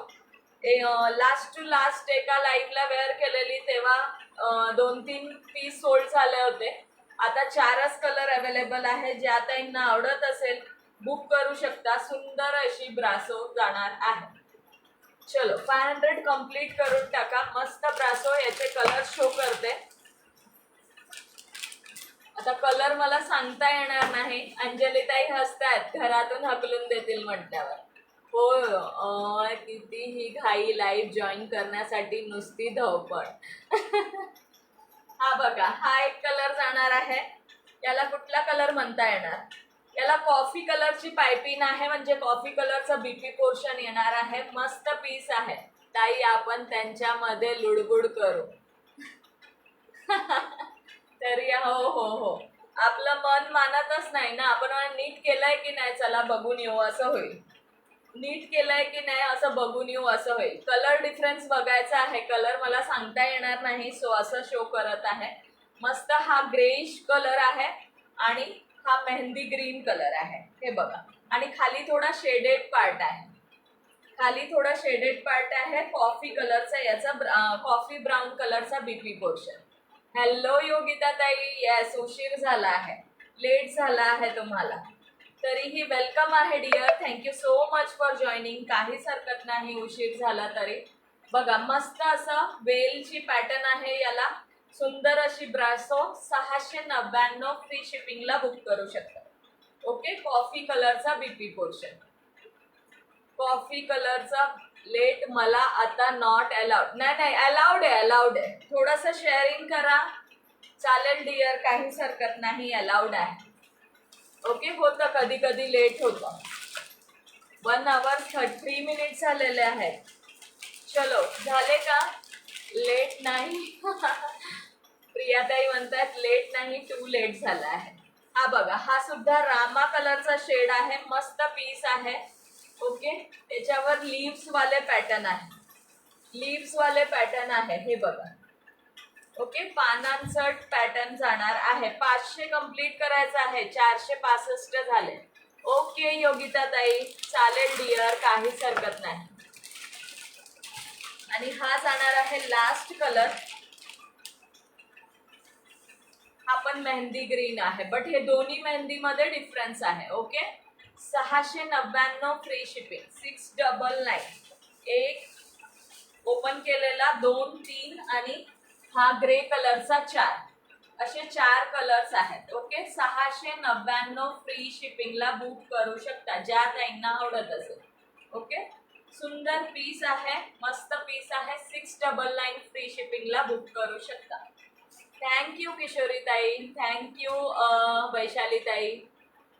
लास्ट टू लास्ट एका लाईव्हला वेअर केलेली तेव्हा 2-3 पीस सोल्ड झाले होते. आता 4च कलर अवेलेबल आहे. ज्या ताईंना आवडत असेल बुक करू शकता. सुंदर अशी ब्रासो जाणार आहे. चलो 500 कंप्लीट करून टाका. मस्त ब्रासो. याचे कलर शो करते. आता कलर मला सांगता येणार नाही. अंजलीताई हसतायत, घरातून हकलून देतील म्हटल्यावर. हो, कितीही घाई लाईव्ह जॉईन करण्यासाठी, नुसती धावपळ. हा बघा, हा एक कलर जाणार आहे. याला कुठला कलर म्हणता येणार, याला कॉफी कलरची पायपिंग आहे. म्हणजे कॉफी कलरचं बीपी पोर्शन येणार आहे. मस्त पीस आहे ताई, आपण त्यांच्यामध्ये लुडबुड करू. तरी हो हो हो, आपलं मन मानतच नाही ना. आपण नीट केलंय की नाही, चला बघून येऊ असं होईल. नीट केलंय की नाही असं बघून येऊ असं होईल. कलर डिफरन्स बघायचा आहे. कलर मला सांगता येणार नाही, सो असं शो करत आहे. मस्त हा ग्रेइश कलर आहे आणि हा मेहंदी ग्रीन कलर आहे. हे बघा. आणि खाली थोडा शेडेड पार्ट आहे. खाली थोडा शेडेड पार्ट आहे कॉफी कलरचा. याचा कॉफी ब्राऊन कलरचा बीपी पोर्शन. हॅलो योगिता ताई. येस, उशीर झाला आहे, लेट झाला आहे तुम्हाला, तरीही वेलकम आहे dear. Thank you so much for joining. काहीच हरकत नाही उशीर झाला तरी. बघा मस्त असं वेलची पॅटर्न आहे. याला सुंदर अशी ब्रासो. 699 फ्री शिपिंगला बुक करू शकता. ओके, कॉफी कलरचा बीपी पोर्शन. कॉफी कलरचा लेट मला आता नॉट अलाउड. नाही अलाउड आहे, अलाउड आहे. थोडंसं शेअरिंग करा चालेल डिअर, काहीच हरकत नाही, अलाउड आहे. ओके, होतं कधी कधी लेट होतं. 1 hour 30 minutes झालेले आहेत. चलो झाले का, लेट नाही. प्रियाताई म्हणतात लेट नाही, टू लेट झाला आहे. हा बघा, हा सुद्धा रामा कलरचा शेड आहे. मस्त पीस आहे. ओके, त्याच्यावर लीव्स वाले पॅटर्न आहे. लीव्स वाले पॅटर्न आहे. हे बघा. ओके, पानांचं पॅटर्न जाणार आहे. 500 कंप्लीट करायचं आहे. 465 झाले. ओके योगिता ताई, चालेल डिअर, काहीच हरकत नाही. आणि हा जाणार आहे लास्ट कलर. हा पण मेहंदी ग्रीन आहे, बट हे दोन्ही मेहंदीमध्ये डिफरन्स आहे. Okay, 699 free shipping. 699. एक ओपन केलेला, 2, 3 आणि हा ग्रे कलरचा 4. असे 4 कलर्स आहेत. ओके, 699 फ्री शिपिंगला बुक करू शकता ज्या ताईंना आवडत असेल. ओके, सुंदर पीस आहे, मस्त पीस आहे. 699 फ्री शिपिंगला बुक करू शकता. थँक्यू किशोरी ताई, थँक्यू वैशाली ताई,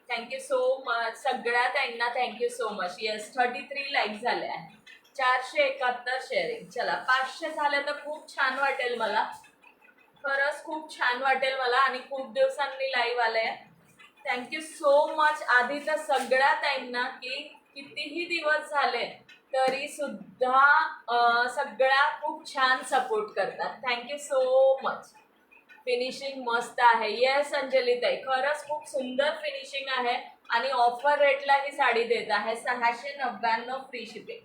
थँक्यू सो मच. सगळ्या ताईंना thank you so much. Yes 33 like झाले आहे, 471 शेअरिंग. चला 500 झाले तर खूप छान वाटेल मला, खरंच खूप छान वाटेल मला. आणि खूप दिवसांनी लाईव्ह आले. थँक्यू सो मच आधी तर सगळ्या ताईंना की कितीही दिवस झाले तरी सुद्धा सगळ्या खूप छान सपोर्ट करतात. Thank you so much. फिनिशिंग मस्त आहे. येस अंजली ताई, खरंच खूप सुंदर फिनिशिंग आहे आणि ऑफर रेटला ही साडी देत आहे 699 फ्री शिपिंग.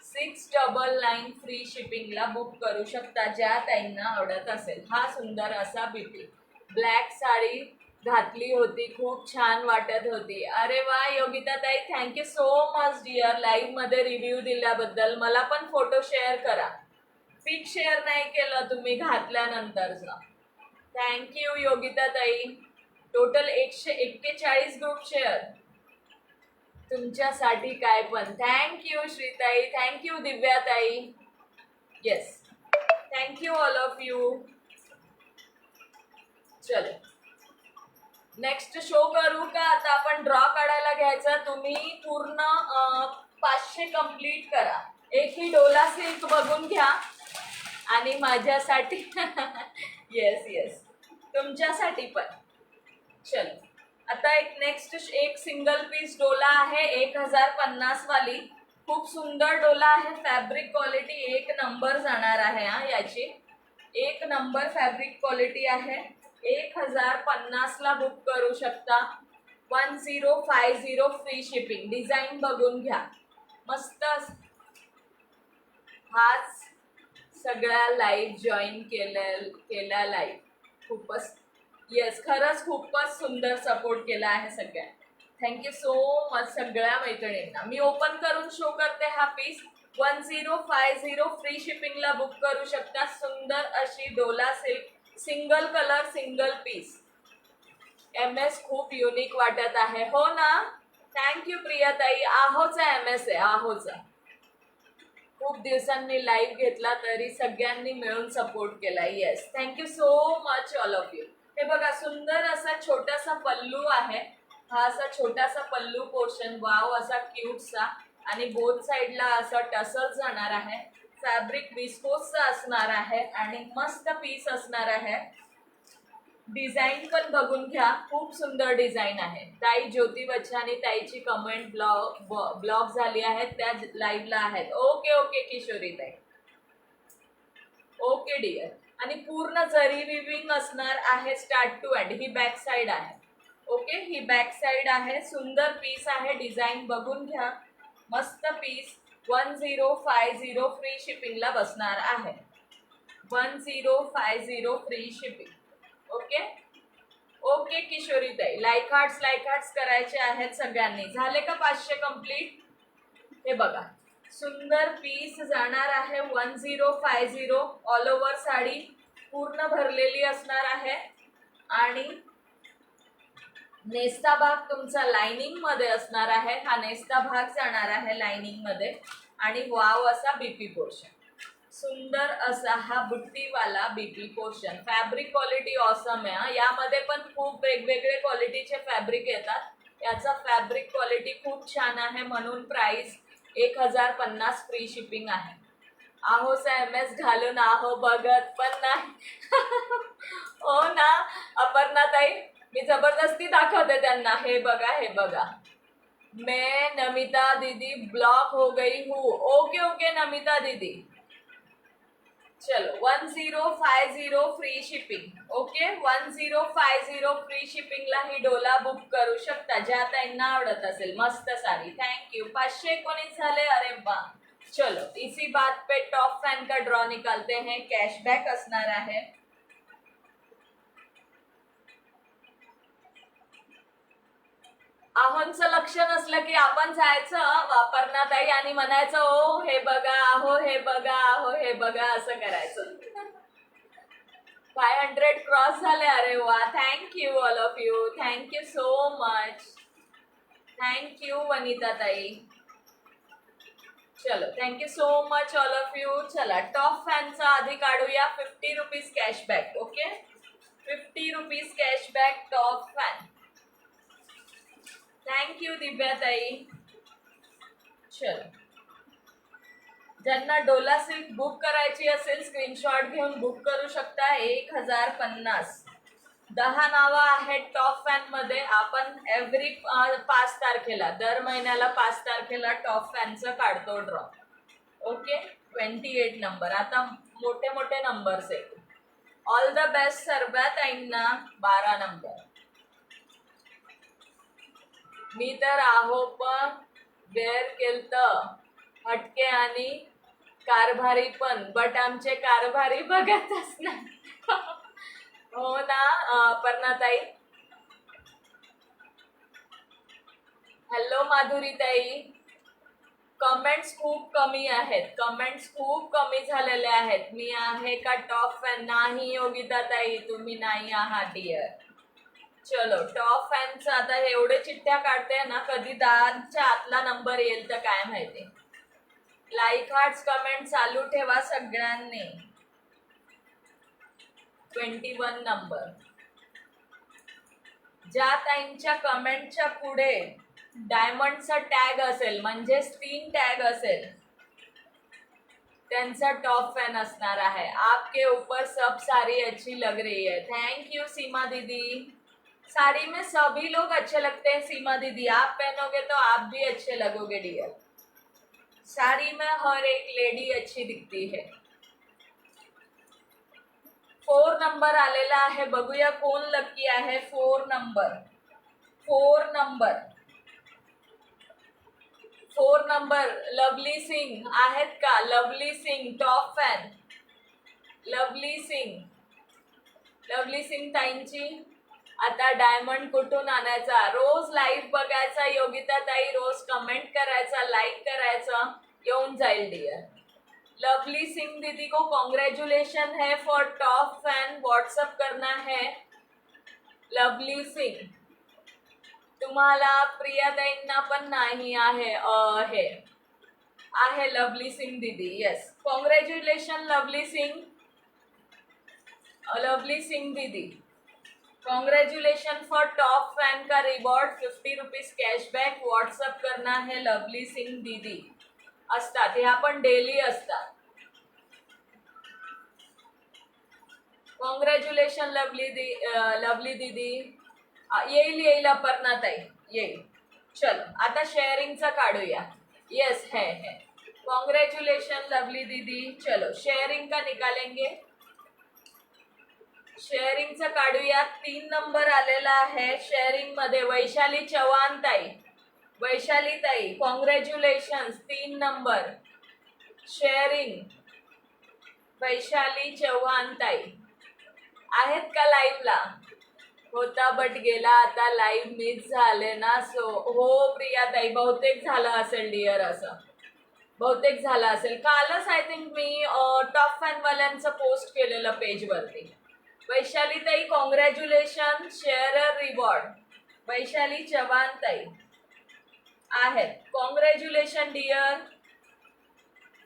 699 फ्री शिपिंगला बुक करू शकता ज्या ताईंना आवडत असेल. हा सुंदर असा बीपी ब्लॅक साडी घातली होती, खूप छान वाटत होती. अरे वा योगिता ताई, thank you so much dear, live मध्ये रिव्ह्यू दिल्याबद्दल. मला पण फोटो शेअर करा, पिक शेअर नाही केलं तुम्ही घातल्यानंतरचा. थँक्यू योगिता ताई. टोटल 141 ग्रुप शेअर तुमच्यासाठी काय पण. थँक्यू श्रीताई, थँक्यू दिव्याताई. Yes thank you all of you. चलो नेक्स्ट शो करू का? आता आपण ड्रॉ काढायला घ्यायचा. तुम्ही पूर्ण 500 कंप्लीट करा. एकही डोला सिल्क बघून घ्या आणि माझ्यासाठी येस येस तुमच्यासाठी पण. चलो आता एक नेक्स्ट एक सिंगल पीस डोला आहे 1050 वाली. खूप सुंदर डोला आहे. फॅब्रिक क्वालिटी एक नंबर जाणार आहे. याची एक नंबर फॅब्रिक क्वालिटी आहे. 1050 ला बुक करू शकता. 1050 फ्री शिपिंग. डिझाईन बघून घ्या, मस्त. हाच सगळ्या लाईव्ह जॉईन केल्या लाईव्ह. खूपच येस खरंच खूपच सुंदर सपोर्ट केला आहे सगळ्या. थँक्यू सो मच सगळ्या मैत्रिणींना. मी ओपन करून शो करते हा पीस. 1050 फ्री शिपिंगला बुक करू शकता. सुंदर अशी डोला silk single colour single piece. MS खूप युनिक वाटत आहे हो ना. थँक्यू प्रियाताई. आहोचा MS आहे, आहोचा. खूप दिवसांनी लाईव्ह घेतला तरी सगळ्यांनी मिळून सपोर्ट केला. Yes thank you so much all of you. हे बघा सुंदर असा छोटासा पल्लू आहे. हा असा छोटासा पल्लू पोर्शन, वाव असा क्यूटसा. आणि बोथ साईडला असा टसल जाणार आहे. फॅब्रिक विस्कोसचा असणार आहे आणि मस्त पीस असणार आहे. डिझाईन पण बघून घ्या, खूप सुंदर डिझाईन आहे. ताई ज्योती बच्चानी ताईची कमेंट ब्लॉग झाली आहे, त्या लाईव्हला आहेत. ओके ओके किशोरी ताई, ओके डिअर. आणि पूर्ण जरी विविंग असणार आहे स्टार्ट टू एंड. ही बॅक साईड आहे. ओके ही बॅक साईड आहे. सुंदर पीस आहे. डिझाईन बघून घ्या, मस्त पीस. 1050 फ्री शिपिंगला बसणार आहे. 1050 free shipping. Okay okay Kishori ताई. लाईक हार्ट्स करायचे आहेत सगळ्यांनी. झाले का 500 कंप्लीट? हे बघा सुंदर पीस जाणार आहे. 1050 ऑल ओव्हर साडी पूर्ण भरलेली असणार आहे. आणि नेस्ता भाग तुमचा लाइनिंग मध्ये असणार आहे. हा नेस्ता भाग जाणार आहे लाइनिंग मध्ये. आणि वाव असा बीपी पोर्शन, सुंदर असा हा बुट्टीवाला BP portion. Fabric quality awesome आहे. यामध्ये पण खूप वेगवेगळे क्वालिटीचे फॅब्रिक येतात. याचा फॅब्रिक क्वालिटी खूप छान आहे म्हणून प्राइस 1050 फ्री शिपिंग आहे. आहोचा MS घालून आहो बघत पण नाही हो ना अपर्णा ताई, मी जबरदस्ती दाखवते त्यांना. हे बघा हे बघा. मैं नमिता दीदी ब्लॉक हो गई हूँ. ओके ओके नमिता दीदी. चलो 1050 फ्री शिपिंग. ओके 1050 फ्री शिपिंगला ही डोला बुक करू शकता ज्या त्यांना आवडत असेल. मस्त साडी. थँक्यू. 519 झाले. अरे वाह. चलो इसी बात पे टॉप फैन का ड्रॉ निकालते हैं. कॅशबॅक असणार आहे. आहोंचं लक्ष नसलं की आपण जायचं वापरण्यात आहे आणि म्हणायचं ओ हे बघा आहो हे बघा आहो हे बघा असं करायचं. 500 क्रॉस झाले. अरे वा. Thank you all of you. Thank you so much. Thank you Vanita ताई. चलो thank you so much all of you. चला टॉप फॅनचा आधी काढूया 50 rupees cashback. Okay 50 rupees cashback top fan. Thank you दिव्याताई. चलो ज्यांना डोला सिल्क बुक करायची असेल स्क्रीनशॉट घेऊन बुक करू शकता. 1050. 10 नावं आहेत टॉप फॅन मध्ये. आपण एव्हरी 5 तारखेला दर महिन्याला 5 तारखेला टॉप फॅनचं काढतो ड्रॉ. Okay 28 number. आता मोठे मोठे नंबर्स आहेत. ऑल द बेस्ट सर्व ताईंना. 12 नंबर. मी तर आहो पण वेअर केलतं हटके आणि कारभारी पण बट आमचे कारभारी बघतच नाही. हो ना पर्णाताई. हॅलो माधुरीताई. कमेंट्स खूप कमी आहेत. कमेंट्स खूप कमी झालेले आहेत. मी आहे का टॉप फॅन? नाही योगिताताई तुम्ही नाही आहात डिअर. चलो टॉप फॅनचं आता हे एवढे चिठ्ठ्या काढते ना कधी 10च्या आतला नंबर येईल तर काय माहिती. लाईक हार्ट्स कमेंट चालू ठेवा सगळ्यांनी. 21 नंबर. ज्या ताईंच्या कमेंटच्या पुढे डायमंडचा टॅग असेल म्हणजेच 3 टॅग असेल त्यांचा टॉप फॅन असणार आहे. आपके ऊपर सब सारी अच्छी लग रही है. थैंक यू सीमा दीदी. साड़ी में सभी लोग अच्छे लगते हैं सीमा दीदी. आप पहनोगे तो आप भी अच्छे लगोगे डियर. साड़ी में हर एक लेडी अच्छी दिखती है. 4 नंबर आलेला आहे. बघूया कोण लकी आहे. 4 number. 4 number. 4 number Lovely Singh आहेत का? Lovely Singh top fan. लवली सिंग. लवली सिंग ताईंची आता डायमंड कुठून आणायचा? रोज लाईव्ह बघायचा योगिता ताई. रोज कमेंट करायचा, लाईक करायचं, येऊन जाईल डियर. लवली सिंह दीदी को कॉन्ग्रेचुलेशन है फॉर टॉप फैन. व्हाट्सअप करना है लवली सिंह. तुम्हाला प्रियाताईंना पण नाही आहे आहे लवली सिंह दीदी. येस कॉन्ग्रेचुलेशन लवली सिंह. लवली सिंह दीदी कॉन्ग्रेचुलेशन फॉर टॉप फैन का रिवॉर्ड 50 रुपीज कॅशबॅक. व्हॉट्सअप करना है लवली सिंह दीदी. असतात हे आपण डेली असतात. कॉन्ग्रॅच्युलेशन लवली दीदी. येईल येईल अपर्णाताई येईल. चलो आता शेअरिंगचं काढूया. यस है. कॉन्ग्रॅच्युलेशन लवली दीदी. चलो शेअरिंग का निकालेंगे. शेअरिंगचं काढूया. 3 नंबर आलेला आहे शेअरिंग मध्ये. वैशाली चव्हाण ताई. वैशाली ताई congratulation. 3 number sharing. Vaishali Chavan ताई आहेत का लाईव्हला? होता बट गेला. आता लाईव्ह मिस झाले ना. सो हो प्रिया ताई बहुतेक झालं असेल डिअर. असं बहुतेक झालं असेल. कालच आय थिंक मी टॉप फॅन वाल्यांचं पोस्ट केलेलं पेजवरती. वैशाली ताई congratulation. Share reward. Vaishali Chavan ताई आहेत. Congratulation dear.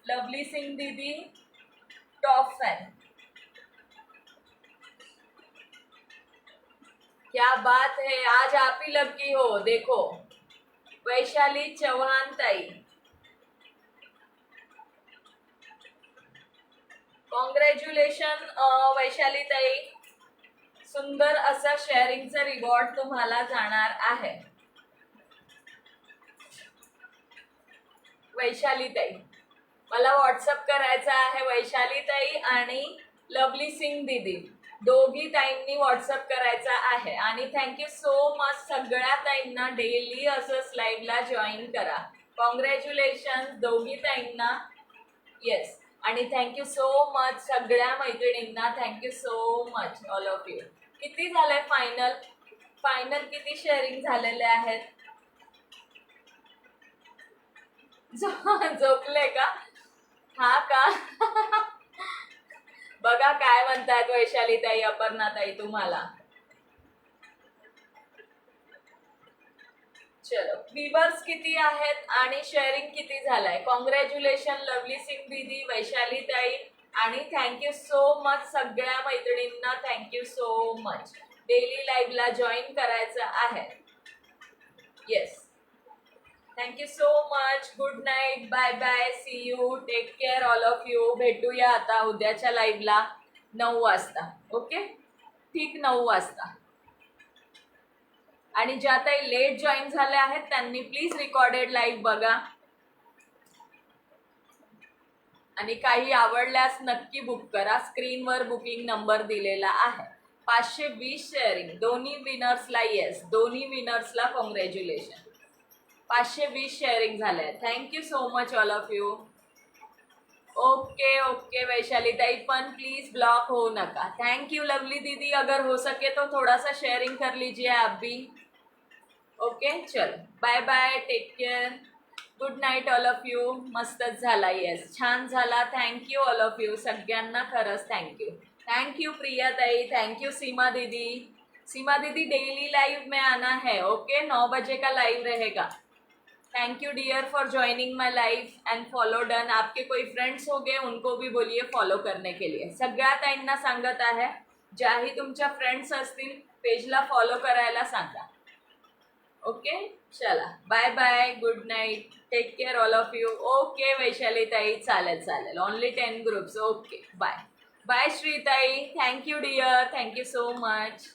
लवली सिंग दीदी टॉप फैन. क्या बात है. आज आप ही लकी हो. देखो वैशाली चव्हाण ताई कॉन्ग्रॅच्युलेशन. वैशाली ताई सुंदर असा शेअरिंगचा रिवॉर्ड तुम्हाला जाणार आहे. वैशाली ताई मला व्हॉट्सअप करायचा आहे. वैशाली ताई आणि लवली सिंग दीदी दोघी ताईंनी व्हॉट्सअप करायचा आहे. आणि थँक्यू सो मच सगळ्या ताईंना. डेली असंच लाईव्हला जॉईन करा. कॉन्ग्रॅच्युलेशन दोघी ताईंना. येस आणि थँक्यू सो मच सगळ्या मैत्रिणींना. Thank you so much all of you. किती झालंय फायनल? फायनल किती शेअरिंग झालेले आहेत? झोपले का? हा का? बघा काय म्हणतायत वैशाली ताई अपर्णा ताई तुम्हाला. चलो व्ह्यूअर्स किती आहेत आणि शेअरिंग किती झालाय. कॉंग्रॅच्युलेशन लवली सिंग दीदी, वैशाली ताई आणि थँक्यू सो मच सगळ्या मैत्रिणींना. Thank you so much. डेली लाईव्हला जॉईन करायचं आहे. Yes, thank you so much. Good night, bye bye, see you, take care all of you. भेटूया आता उद्याच्या लाईव्हला 9 वाजता. ओके, ठीक 9 वाजता. आणि ज्या काही लेट जॉईन झाल्या आहेत त्यांनी प्लीज रेकॉर्डेड लाईव्ह बघा आणि काही आवडल्यास नक्की बुक करा. स्क्रीनवर बुकिंग नंबर दिलेला आहे. 520 शेअरिंग, दोन्ही विनर्सला येस, दोन्ही विनर्सला कॉंग्रॅच्युलेशन. 520 शेअरिंग झाले. Thank you so much all of you. Okay okay Vaishali ताई, पण प्लीज ब्लॉक हो नका. थैंक यू लवली दीदी. अगर हो सके तो थोड़ा सा शेयरिंग कर लीजिए आप भी. ओके चलो bye bye, take care, good night all of you. मस्तच झाला. येस, छान झाला. थँक्यू ऑल ऑफ यू सगळ्यांना, खरंच थँक्यू. थैंक यू प्रिया ताई, थैंक यू सीमा दीदी. सीमा दीदी डेली लाइव में आना है. ओके 9 बजे का लाइव रहेगा. Thank you dear for joining my life and follow done. आपके कोई फ्रेंड्स हो गए उनको भी बोलिए फॉलो करने के लिए. सगळ्या ताईंना सांगत आहे, ज्याही तुमच्या फ्रेंड्स असतील पेजला फॉलो करायला सांगा. ओके चला bye bye, good night, take care all of you. Okay Vaishali ताई, चालेल चालेल, only 10 groups. Okay bye bye श्रीताई, thank you dear, thank you so much.